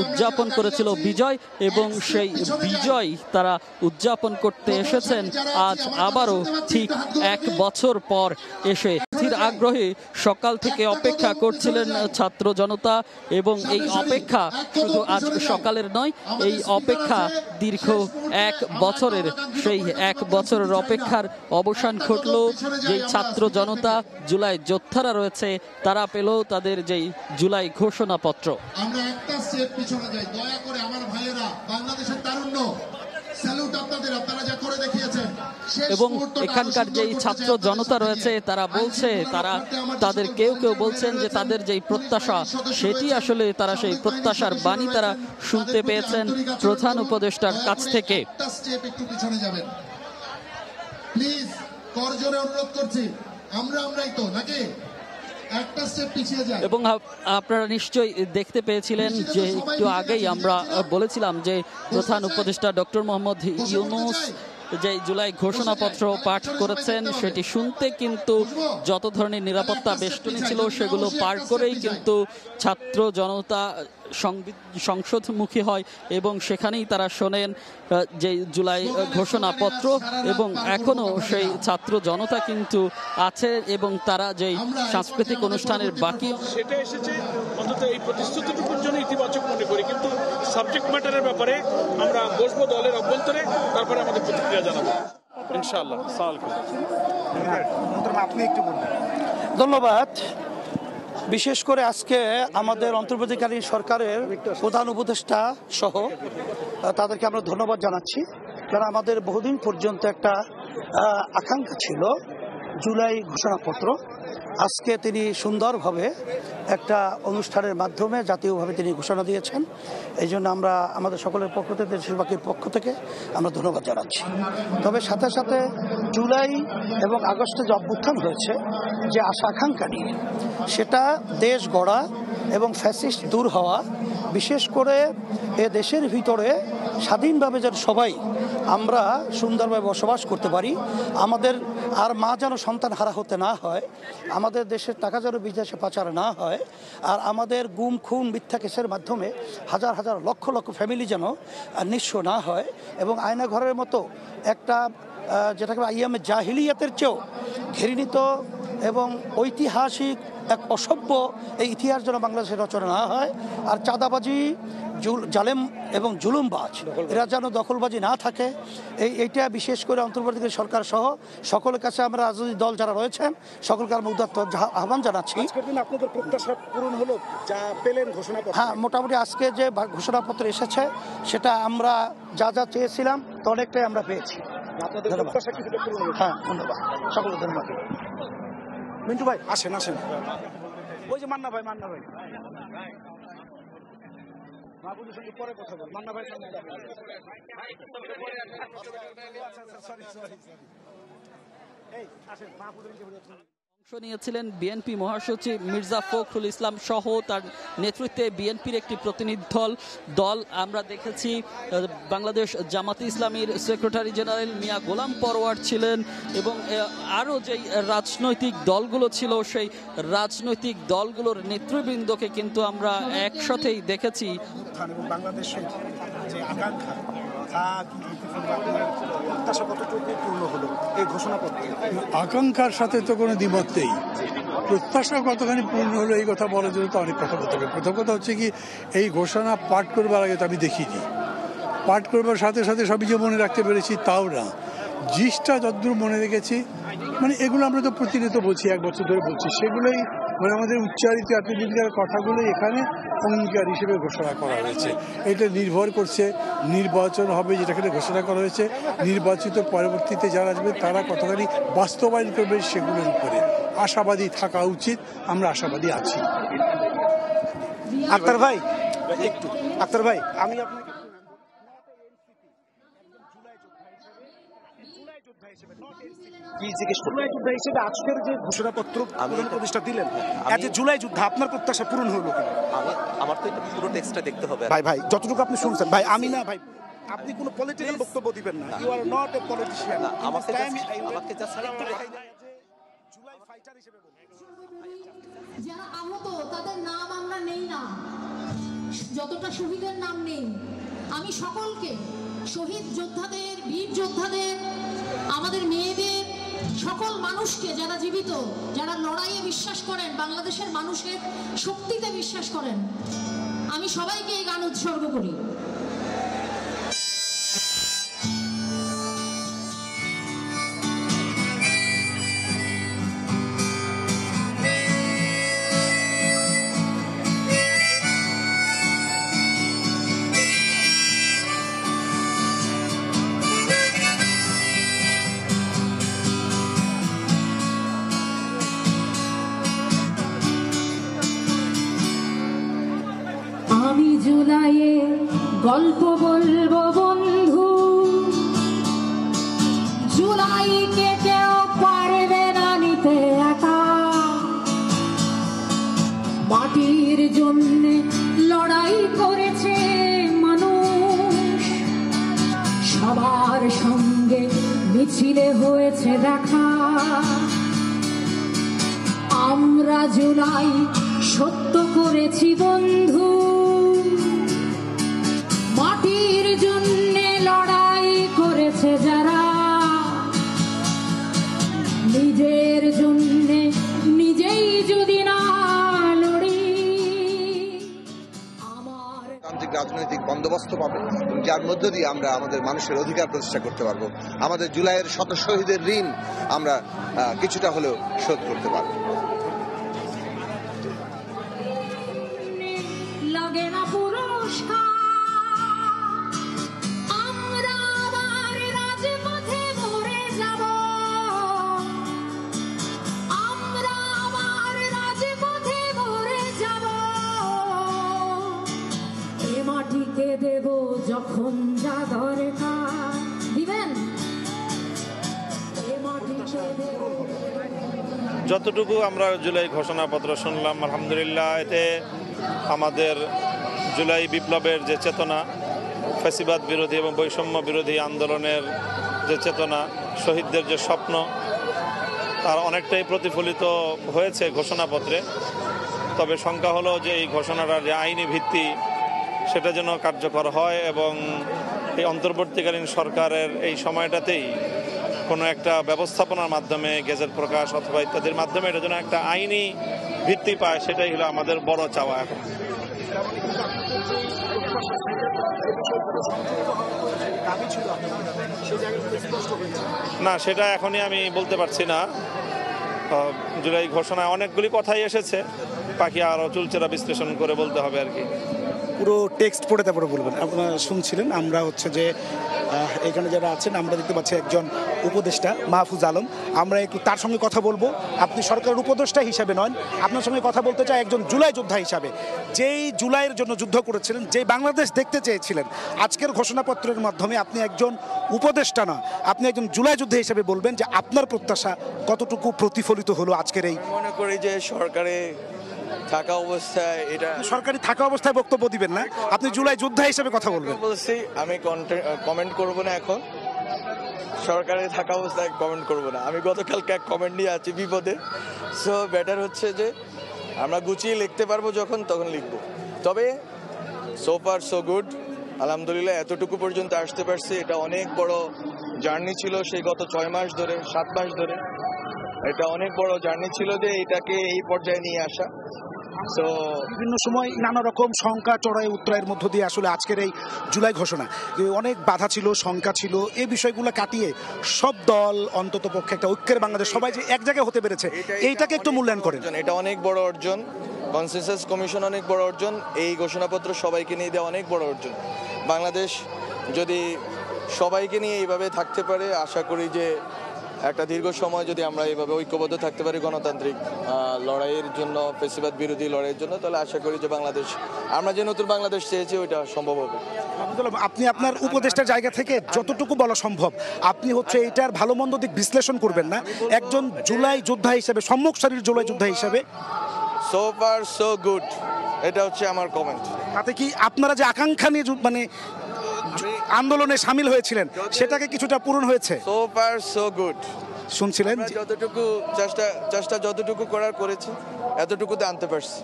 উদযাপন করেছিল বিজয় এবং সেই বিজয় তারা উদযাপন করতে এসেছেন আজ আবারও ঠিক 1 বছর পর এসে। স্থির আগ্রহে সকাল থেকে অপেক্ষা করছিলেন ছাত্র জনতা এবং এই অপেক্ষা শুধু আজ সকালের নয়, এই অপেক্ষা দীর্ঘ 1 বছরের। সেই 1 বছরের অপেক্ষার অবসান ঘটল। যেই ছাত্র জনতা, জুলাই যোদ্ধারা রয়েছে, তারা পেল তাদের যেই জুলাই ঘোষণাপত্র। আমরা একটা স্টেপ পিছনে যাই, দয়া করে আমার ভাইয়েরা, বাংলাদেশের তারুণ্য, স্যালুট আপনাদের, আপনারা যা করে দেখিয়েছেন। এবং এখানকার যেই ছাত্র জনতা রয়েছে তারা বলছে, তাদের কেউ কেউ বলছেন যে তাদের যেই প্রত্যাশা, সেটি আসলে তারা সেই প্রত্যাশার বাণী তারা শুনতে পেয়েছেন প্রধান উপদেষ্টার কাছ থেকে। একটা স্টেপ একটু পিছনে যাবেন প্লিজ, করজোরে অনুরোধ করছি। আমরাই তো নাকি, একটা স্টেপ পিছিয়ে যান। এবং আপনারা নিশ্চয়ই দেখতে পেয়েছিলেন যে একটু আগেই আমরা বলেছিলাম যে প্রধান উপদেষ্টা ডক্টর মোহাম্মদ ইউনূস যে জুলাই ঘোষণাপত্র পাঠ করেছেন, সেটি শুনতে কিন্তু যত ধরনের নিরাপত্তা বেষ্টনী ছিল সেগুলো পার করেই কিন্তু ছাত্র জনতা সংসদমুখী হয় এবং সেখানেই তারা শোনেন যে জুলাই ঘোষণাপত্র এবং এখনো সেই ছাত্র জনতা কিন্তু আছে এবং তারা যেই সাংস্কৃতিক অনুষ্ঠানের বাকি সেটা এসেছে অন্তত এই প্রতিশ্রুতিটুকুর জন্য ইতিবাচক মনে করি, কিন্তু সাবজেক্ট ম্যাটারের ব্যাপারে আমরা বসবো দলের অভ্যন্তরে, তারপরে আমাদের প্রতিক্রিয়া জানাবো ইনশাআল্লাহ। আপনি একটু বলুন। ধন্যবাদ। বিশেষ করে আজকে আমাদের অন্তর্বর্তীকালীন সরকারের প্রধান উপদেষ্টা সহ তাদেরকে আমরা ধন্যবাদ জানাচ্ছি, কারণ আমাদের বহুদিন পর্যন্ত একটা আকাঙ্ক্ষা ছিল জুলাই ঘোষণাপত্র। আজকে তিনি সুন্দরভাবে একটা অনুষ্ঠানের মাধ্যমে জাতীয়ভাবে তিনি ঘোষণা দিয়েছেন। এই জন্য আমরা আমাদের সকলের পক্ষ থেকে, দেশবাসীর পক্ষ থেকে আমরা ধন্যবাদ জানাচ্ছি। তবে সাথে সাথে জুলাই এবং আগস্টে যে অভ্যুত্থান হয়েছে, যে আশা আকাঙ্ক্ষা নিয়ে, সেটা দেশ গড়া এবং ফ্যাসিস্ট দূর হওয়া, বিশেষ করে এ দেশের ভিতরে স্বাধীনভাবে যেন সবাই আমরা সুন্দরভাবে বসবাস করতে পারি, আমাদের আর মা যেন সন্তান হারা হতে না হয়, আমাদের দেশের টাকা যেন বিদেশে পাচার না হয়, আর আমাদের গুম খুন মিথ্যা কেসের মাধ্যমে হাজার হাজার লক্ষ লক্ষ ফ্যামিলি যেন নিঃস্ব না হয়, এবং আয়নাঘরের মতো একটা যেটাকে আইয়ামে জাহিলিয়াতের চেয়েও ঘৃণিত এবং ঐতিহাসিক এক অসভ্য এই ইতিহাস যেন বাংলাদেশের রচনা না হয়, আর চাঁদাবাজি, জালেম এবং জুলুমবাজ এরা যেন দখলবাজি না থাকে, এইটা বিশেষ করে অন্তর্বর্তী সরকার সহ সকলের কাছে আমরা রাজনৈতিক দল যারা রয়েছেন সকলকে আমরা উদাত্ত আহ্বান জানাচ্ছি। আপনাদের প্রত্যাশা পূরণ হলো, যা পেলেন ঘোষণাপত্র? হ্যাঁ, মোটামুটি আজকে যে ঘোষণাপত্র এসেছে সেটা আমরা যা যা চেয়েছিলাম তো অনেকটাই আমরা পেয়েছি। হ্যাঁ, ধন্যবাদ সকলকে, ধন্যবাদ। মিন্টু ভাই আসেন। ওই যে মান্না ভাই মাহবুবের সঙ্গে পরে কথা বল। মান্না ভাই এই আসেন, মাহবুবের নিয়েছিলেন বিএনপি মহাসচিব মির্জা ফখরুল ইসলাম সহ তার নেতৃত্বে বিএনপির একটি প্রতিনিধি দল আমরা দেখেছি। বাংলাদেশ জামাতে ইসলামীর সেক্রেটারি জেনারেল মিয়া গোলাম পরোয়ার ছিলেন এবং আরও যেই রাজনৈতিক দলগুলো ছিল সেই রাজনৈতিক দলগুলোর নেতৃবৃন্দকে কিন্তু আমরা একসাথেই দেখেছি। বাংলাদেশের যে আকাঙ্ক্ষা আকাঙ্ক্ষার সাথে তো কোনো দ্বিমত নেই। প্রত্যাশা কতখানি পূর্ণ হলো এই কথা বলার জন্য তো অনেক কথা বলতে হবে। প্রথম কথা হচ্ছে কি, এই ঘোষণা পাঠ করবার আগে তো আমি দেখিনি, পাঠ করবার সাথে সাথে সবই যে মনে রাখতে পেরেছি তাও না, জিসটা যতদূর মনে রেখেছি, মানে এগুলো আমরা তো প্রতিনিয়ত বলছি, 1 বছর ধরে বলছি, সেগুলোই মানে আমাদের উচ্চারিত এতদিনকার কথাগুলোই এখানে অঙ্গীকার হিসেবে ঘোষণা করা হয়েছে। এটা নির্ভর করছে নির্বাচন হবে যেটাকে ঘোষণা করা হয়েছে, নির্বাচিত পরবর্তীতে যারা আসবে তারা কতখানি বাস্তবায়ন করবে সেগুলোর উপরে আশাবাদী থাকা উচিত। আমরা আশাবাদী আছি। আক্তার ভাই, আক্তার ভাই, আমি আপনাকে আজকের যে ঘোষণাপত্র প্রতিষ্ঠা দিলেন, জুলাই যুদ্ধ আপনার প্রত্যাশা পূরণ হলো কিনা? আমার তো এটা পুরো টেক্সটটা দেখতে হবে ভাই। ভাই যতটুকু আপনি শুনছেন ভাই, আমি না ভাই, আপনি কোনো পলিটিক্যাল বক্তব্য দিবেন না। You are not a politician. আমাকে জাস্ট একটু দেখাই না, জুলাই ফাইটার হিসেবে যারা আহত তাদের নাম আমরা নেই না, যতটা শহীদের নাম নেই। আমি সকলকে, শহীদ যোদ্ধাদের, বীর যোদ্ধাদের, আমাদের মেয়েদের, সকল মানুষকে যারা জীবিত, যারা লড়াইয়ে বিশ্বাস করেন, বাংলাদেশের মানুষের শক্তিতে বিশ্বাস করেন, আমি সবাইকে এই গান উৎসর্গ করি। আমি জুলাইয়ে গল্প বলবো বন্ধু, জুলাইকে কেউ পারবে না নিতে একা। মাটির জন্য লড়াই করেছে মানুষ, সবার সঙ্গে মিছিলে হয়েছে দেখা। আমরা জুলাই সত্য করেছি বন্ধু, মাটির জন্য লড়াই করেছে যারা, নিজের জন্য নিজেই যদি না লড়ি। তান্ত্রিক রাজনৈতিক বন্দোবস্ত পাবে, যার মধ্য দিয়ে আমরা আমাদের মানুষের অধিকার প্রতিষ্ঠা করতে পারবো। আমাদের জুলাইয়ের শত শহীদের ঋণ আমরা কিছুটা হলেও শোধ করতে পারবো। লাগে না পুরস্কার, আমরা আবার রাজপথে ঘুরে যাব, আমরা আবার রাজপথে ঘুরে যাব। এ মাটিকে দেব যখন যা দরকার, দিবেন এ মাটিকে দেব। যতটুকু আমরা জুলাই ঘোষণাপত্র শুনলাম, আলহামদুলিল্লাহ, এতে আমাদের জুলাই বিপ্লবের যে চেতনা, ফ্যাসিবাদ বিরোধী এবং বৈষম্য বিরোধী আন্দোলনের যে চেতনা, শহীদদের যে স্বপ্ন, তার অনেকটাই প্রতিফলিত হয়েছে ঘোষণাপত্রে। তবে শঙ্কা হলো যে এই ঘোষণাটার যে আইনি ভিত্তি সেটা যেন কার্যকর হয় এবং এই অন্তর্বর্তীকালীন সরকারের এই সময়টাতেই কোনো একটা ব্যবস্থাপনার মাধ্যমে, গেজেট প্রকাশ অথবা ইত্যাদির মাধ্যমে এটা যেন একটা আইনি ভিত্তি পায়, সেটাই হলো আমাদের বড় চাওয়া এখন। না, সেটা এখনই আমি বলতে পারছি না। জুলাই ঘোষণায় অনেকগুলি কথাই এসেছে, বাকি আরও চুলচেরা বিশ্লেষণ করে বলতে হবে আর কি। পুরো টেক্সট পড়ে তারপরে বলবেন। আপনারা শুনছিলেন, আমরা হচ্ছে যে এখানে যারা আছেন আমরা দেখতে পাচ্ছি একজন উপদেষ্টা মাহফুজ আলম, আমরা একটু তার সঙ্গে কথা বলবো। আপনি সরকারের উপদেষ্টা হিসাবে নন, আপনার সঙ্গে কথা বলতে চাই একজন জুলাই যোদ্ধা হিসাবে, যেই জুলাইয়ের জন্য যুদ্ধ করেছিলেন, যেই বাংলাদেশ দেখতে চেয়েছিলেন। আজকের ঘোষণাপত্রের মাধ্যমে আপনি একজন উপদেষ্টা না, আপনি একজন জুলাই যোদ্ধা হিসেবে বলবেন যে আপনার প্রত্যাশা কতটুকু প্রতিফলিত হলো আজকের এই? মনে করি যে সরকারে থাকা অবস্থায় এটা সরকারি থাকা অবস্থায় বক্তব্য দিবেন না, আপনি জুলাই যোদ্ধা হিসেবে কথা বলবেন। বলছি আমি কমেন্ট করব না, এখন সরকারে থাকা অবস্থায় কমেন্ট করব না। আমি গতকালকে এক কমেন্ট নিয়ে আছি বিপদে, সো বেটার হচ্ছে যে আমরা গুছিয়ে লিখতে পারবো যখন তখন লিখবো। তবে সো ফার সো গুড, আলহামদুলিল্লাহ এতটুকু পর্যন্ত আসতে পারছি। এটা অনেক বড় জার্নি ছিল, সেই গত 6 মাস ধরে 7 মাস ধরে এটা অনেক বড় জার্নি ছিল যে এটাকে এই পর্যায়ে নিয়ে আসা। তো বিভিন্ন সময় নানা রকম শঙ্কা চড়াই উত্তরায়ের মধ্য দিয়ে আসলে আজকের এই জুলাই ঘোষণা অনেক বাধা ছিল, শঙ্কা ছিল, এই বিষয়গুলো কাটিয়ে সব দল অন্তত পক্ষে একটা ঐক্যের বাংলাদেশ, সবাই যে এক জায়গায় হতে পেরেছে এইটাকে একটু মূল্যায়ন করেন। এটা অনেক বড় অর্জন, কনসেনসাস কমিশন অনেক বড় অর্জন, এই ঘোষণাপত্র সবাইকে নিয়ে দেওয়া অনেক বড় অর্জন। বাংলাদেশ যদি সবাইকে নিয়ে এইভাবে থাকতে পারে, আশা করি যে একটা দীর্ঘ সময় যদি আমরা এইভাবে ঐক্যবদ্ধ থাকতে পারি গণতান্ত্রিক লড়াইয়ের জন্য, ফ্যাসিবাদ বিরোধী লড়াইয়ের জন্য, তাহলে আশা করি যে বাংলাদেশ, আমরা যে নতুন বাংলাদেশ চেয়েছি ওইটা সম্ভব হবে। আপনি আপনার উপদেষ্টার জায়গা থেকে যতটুকু বলা সম্ভব আপনি হচ্ছে এটার ভালো মন্দ দিক বিশ্লেষণ করবেন না, একজন জুলাই যোদ্ধা হিসেবে, সম্মুখ সারির জুলাই যোদ্ধা হিসেবে সো ফার সো গুড, এটা হচ্ছে আমার কমেন্ট। তাতে কি আপনারা যে আকাঙ্ক্ষা নিয়ে মানে আন্দোলনে সামিল হয়েছিলেন সেটাকে কিছুটা পূরণ হয়েছে? সো ফার সো গুড শুনছিলেন, যতটুকু চেষ্টা যতটুকু করার করেছি এতটুকুতে আনতে পারছি।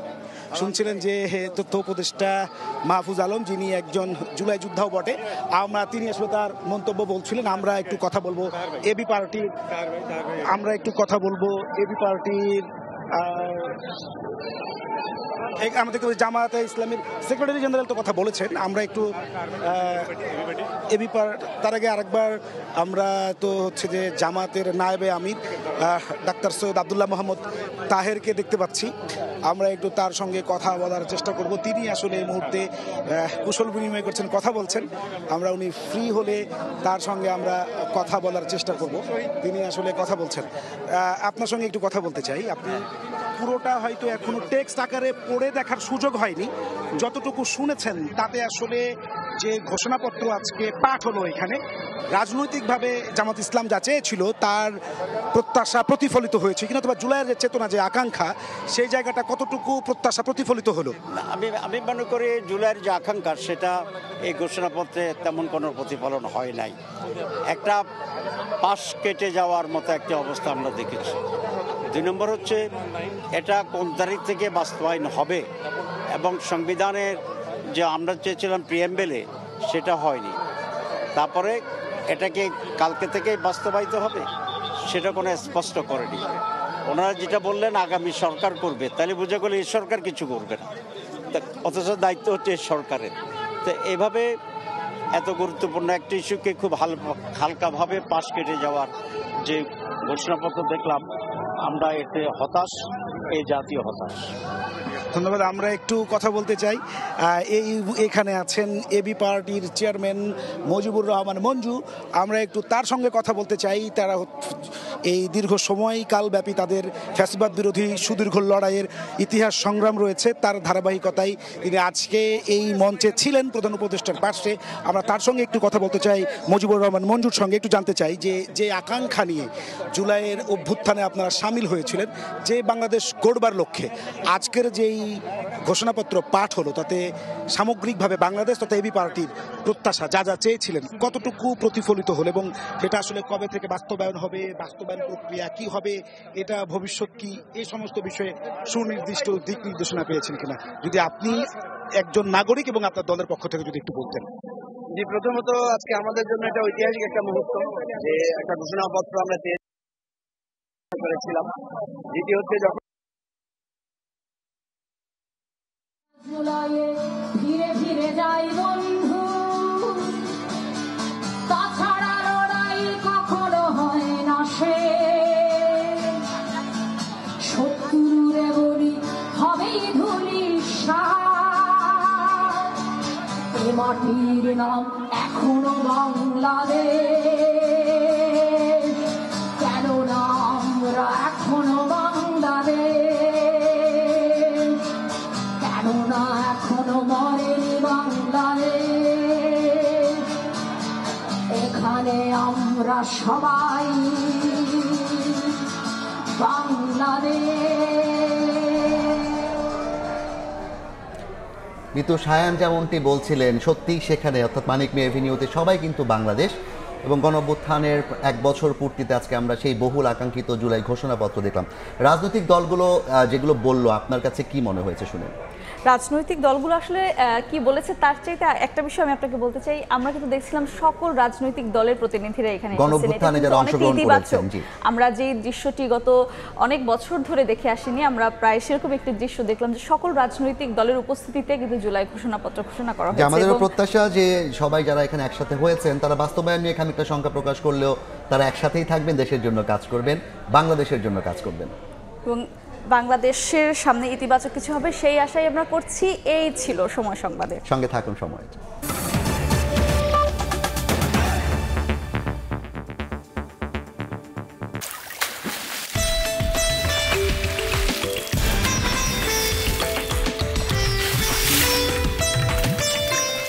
শুনছিলেন যে তথ্য উপদেষ্টা মাহফুজ আলম, যিনি একজন জুলাই যোদ্ধাও বটে, তিনি আসলে তার মন্তব্য বলছিলেন। আমরা একটু কথা বলবো এবি পার্টির আমাদের জামায়াতে ইসলামীর সেক্রেটারি জেনারেল তো কথা বলেছেন। আমরা একটু এবি তার আগে আরেকবার আমরা তো হচ্ছে যে জামাতের নায়েবে আমির ডাক্তার সৈয়দ আব্দুল্লাহ মোহাম্মদ তাহেরকে দেখতে পাচ্ছি। আমরা একটু তার সঙ্গে কথা বলার চেষ্টা করব। তিনি আসলে এই মুহূর্তে কুশল বিনিময় করছেন, কথা বলছেন। আমরা উনি ফ্রি হলে তার সঙ্গে আমরা কথা বলার চেষ্টা করব। তিনি আসলে কথা বলছেন। আপনার সঙ্গে একটু কথা বলতে চাই। আপনি পুরোটা হয়তো এখনো টেক্সট আকারে পড়ে দেখার সুযোগ হয়নি, যতটুকু শুনেছেন তাতে আসলে যে ঘোষণাপত্র আজকে পাঠ হলো এখানে, রাজনৈতিকভাবে জামাত ইসলাম যা চেয়েছিল তার প্রত্যাশা প্রতিফলিত হয়েছে কিনা, অথবা জুলাইয়ের যে চেতনা, যে আকাঙ্ক্ষা, সেই জায়গাটা কতটুকু প্রত্যাশা প্রতিফলিত হলো? আমি মনে করি জুলাইয়ের যে আকাঙ্ক্ষা সেটা এই ঘোষণাপত্রে তেমন কোনো প্রতিফলন হয় নাই। একটা পাশ কেটে যাওয়ার মতো একটা অবস্থা আমরা দেখেছি। 2 নম্বর হচ্ছে এটা কোন তারিখ থেকে বাস্তবায়ন হবে, এবং সংবিধানের যে আমরা চেয়েছিলাম প্রিএমবেলে সেটা হয়নি। তারপরে এটাকে কালকে থেকেই বাস্তবায়িত হবে সেটা কোনো স্পষ্ট করেনি। ওনারা যেটা বললেন আগামী সরকার করবে, তাহলে বুঝে গেলে এই সরকার কিছু করবে না, অথচ দায়িত্ব হচ্ছে সরকারের। তো এভাবে এত গুরুত্বপূর্ণ একটা ইস্যুকে খুব হালকাভাবে পাশ কেটে যাওয়ার যে ঘোষণাপত্র দেখলাম, আমরা এতে হতাশ, এই জাতীয় হতাশ। ধন্যবাদ। আমরা একটু কথা বলতে চাই, এখানে আছেন এবি পার্টির চেয়ারম্যান মজিবুর রহমান মঞ্জু। আমরা একটু তার সঙ্গে কথা বলতে চাই। তারা এই দীর্ঘ সময়কালব্যাপী তাদের ফ্যাসিবাদ বিরোধী সুদীর্ঘ লড়াইয়ের ইতিহাস সংগ্রাম রয়েছে, তার ধারাবাহিকতায় তিনি আজকে এই মঞ্চে ছিলেন প্রধান উপদেষ্টার পাশে। আমরা তার সঙ্গে একটু কথা বলতে চাই, মজিবুর রহমান মঞ্জুর সঙ্গে একটু জানতে চাই যে আকাঙ্ক্ষা নিয়ে জুলাইয়ের অভ্যুত্থানে আপনারা সামিল হয়েছিলেন, যে বাংলাদেশ গড়বার লক্ষ্যে আজকের যেই ঘোষণাপত্র পাঠ হলো, তাতে সামগ্রিকভাবে বাংলাদেশ তথা এবি পার্টির প্রত্যাশা যা যা চেয়েছিলেন কতটুকু প্রতিফলিত হলো, এবং সেটা আসলে কবে থেকে বাস্তবায়ন হবে, বাস্তবায়ন প্রক্রিয়া কি হবে, এটা ভবিষ্যৎ কি, এই সমস্ত বিষয়ে সুনির্দিষ্ট দিক নির্দেশনা পেয়েছেন কিনা, যদি আপনি একজন নাগরিক এবং আপনার দলের পক্ষ থেকে যদি একটু বলতেন। জি, প্রথমত আজকে আমাদের জন্য এটা ঐতিহাসিক একটা মুহূর্ত যে একটা ঘোষণাপত্র আমরা করেছিলাম। দ্বিতীয় হচ্ছে যখন ধীরে ধীরে যাই বন্ধু, তাছাড়া লড়াই কখনো হয় না সে, শত্রুরে বলি হবেই ধূলিসাৎ, এ মাটির নাম এখনো বাংলাদেশ, কেননা আমরা এখনো বাংলাদেশ, কেননা এখনো মরেনি বাংলাদেশ। এখানে আমরা সবাই ঋতু সায়ান যেমনটি বলছিলেন, সত্যি সেখানে অর্থাৎ মানিক মিয়া এভিনিউতে সবাই কিন্তু বাংলাদেশ, এবং গণঅভ্যুত্থানের 1 বছর পূর্তিতে আজকে আমরা সেই বহুল আকাঙ্ক্ষিত জুলাই ঘোষণাপত্র দেখলাম। রাজনৈতিক দলগুলো যেগুলো বললো, আপনার কাছে কি মনে হয়েছে শুনে? রাজনৈতিক দলগুলো আসলে কি বলেছে তার চাইতে একটা বিষয় আমি আপনাকে বলতে চাই, আমরা কিন্তু দেখছিলাম সকল রাজনৈতিক দলের প্রতিনিধিরা এখানে গণঅভ্যুত্থানে যারা অংশগ্রহণ করেছেন। আমরা যে দৃশ্যটি গত অনেক বছর ধরে দেখে আসিনি, আমরা প্রায় সেরকম একটি দৃশ্য দেখলাম যে সকল রাজনৈতিক দলের উপস্থিতিতে কিন্তু জুলাই ঘোষণাপত্র ঘোষণা করা হয়েছে। আমাদেরও প্রত্যাশা যে সবাই যারা এখানে একসাথে হয়েছেন তারা বাস্তবায়ন নিয়ে খানিকটা শঙ্কা প্রকাশ করলেও তারা একসাথেই থাকবেন, দেশের জন্য কাজ করবেন, বাংলাদেশের জন্য কাজ করবেন এবং বাংলাদেশের সামনে ইতিবাচক কিছু হবে সেই আশাই আমরা করছি। এই ছিল সময় সংবাদের, সঙ্গে থাকুন সময়।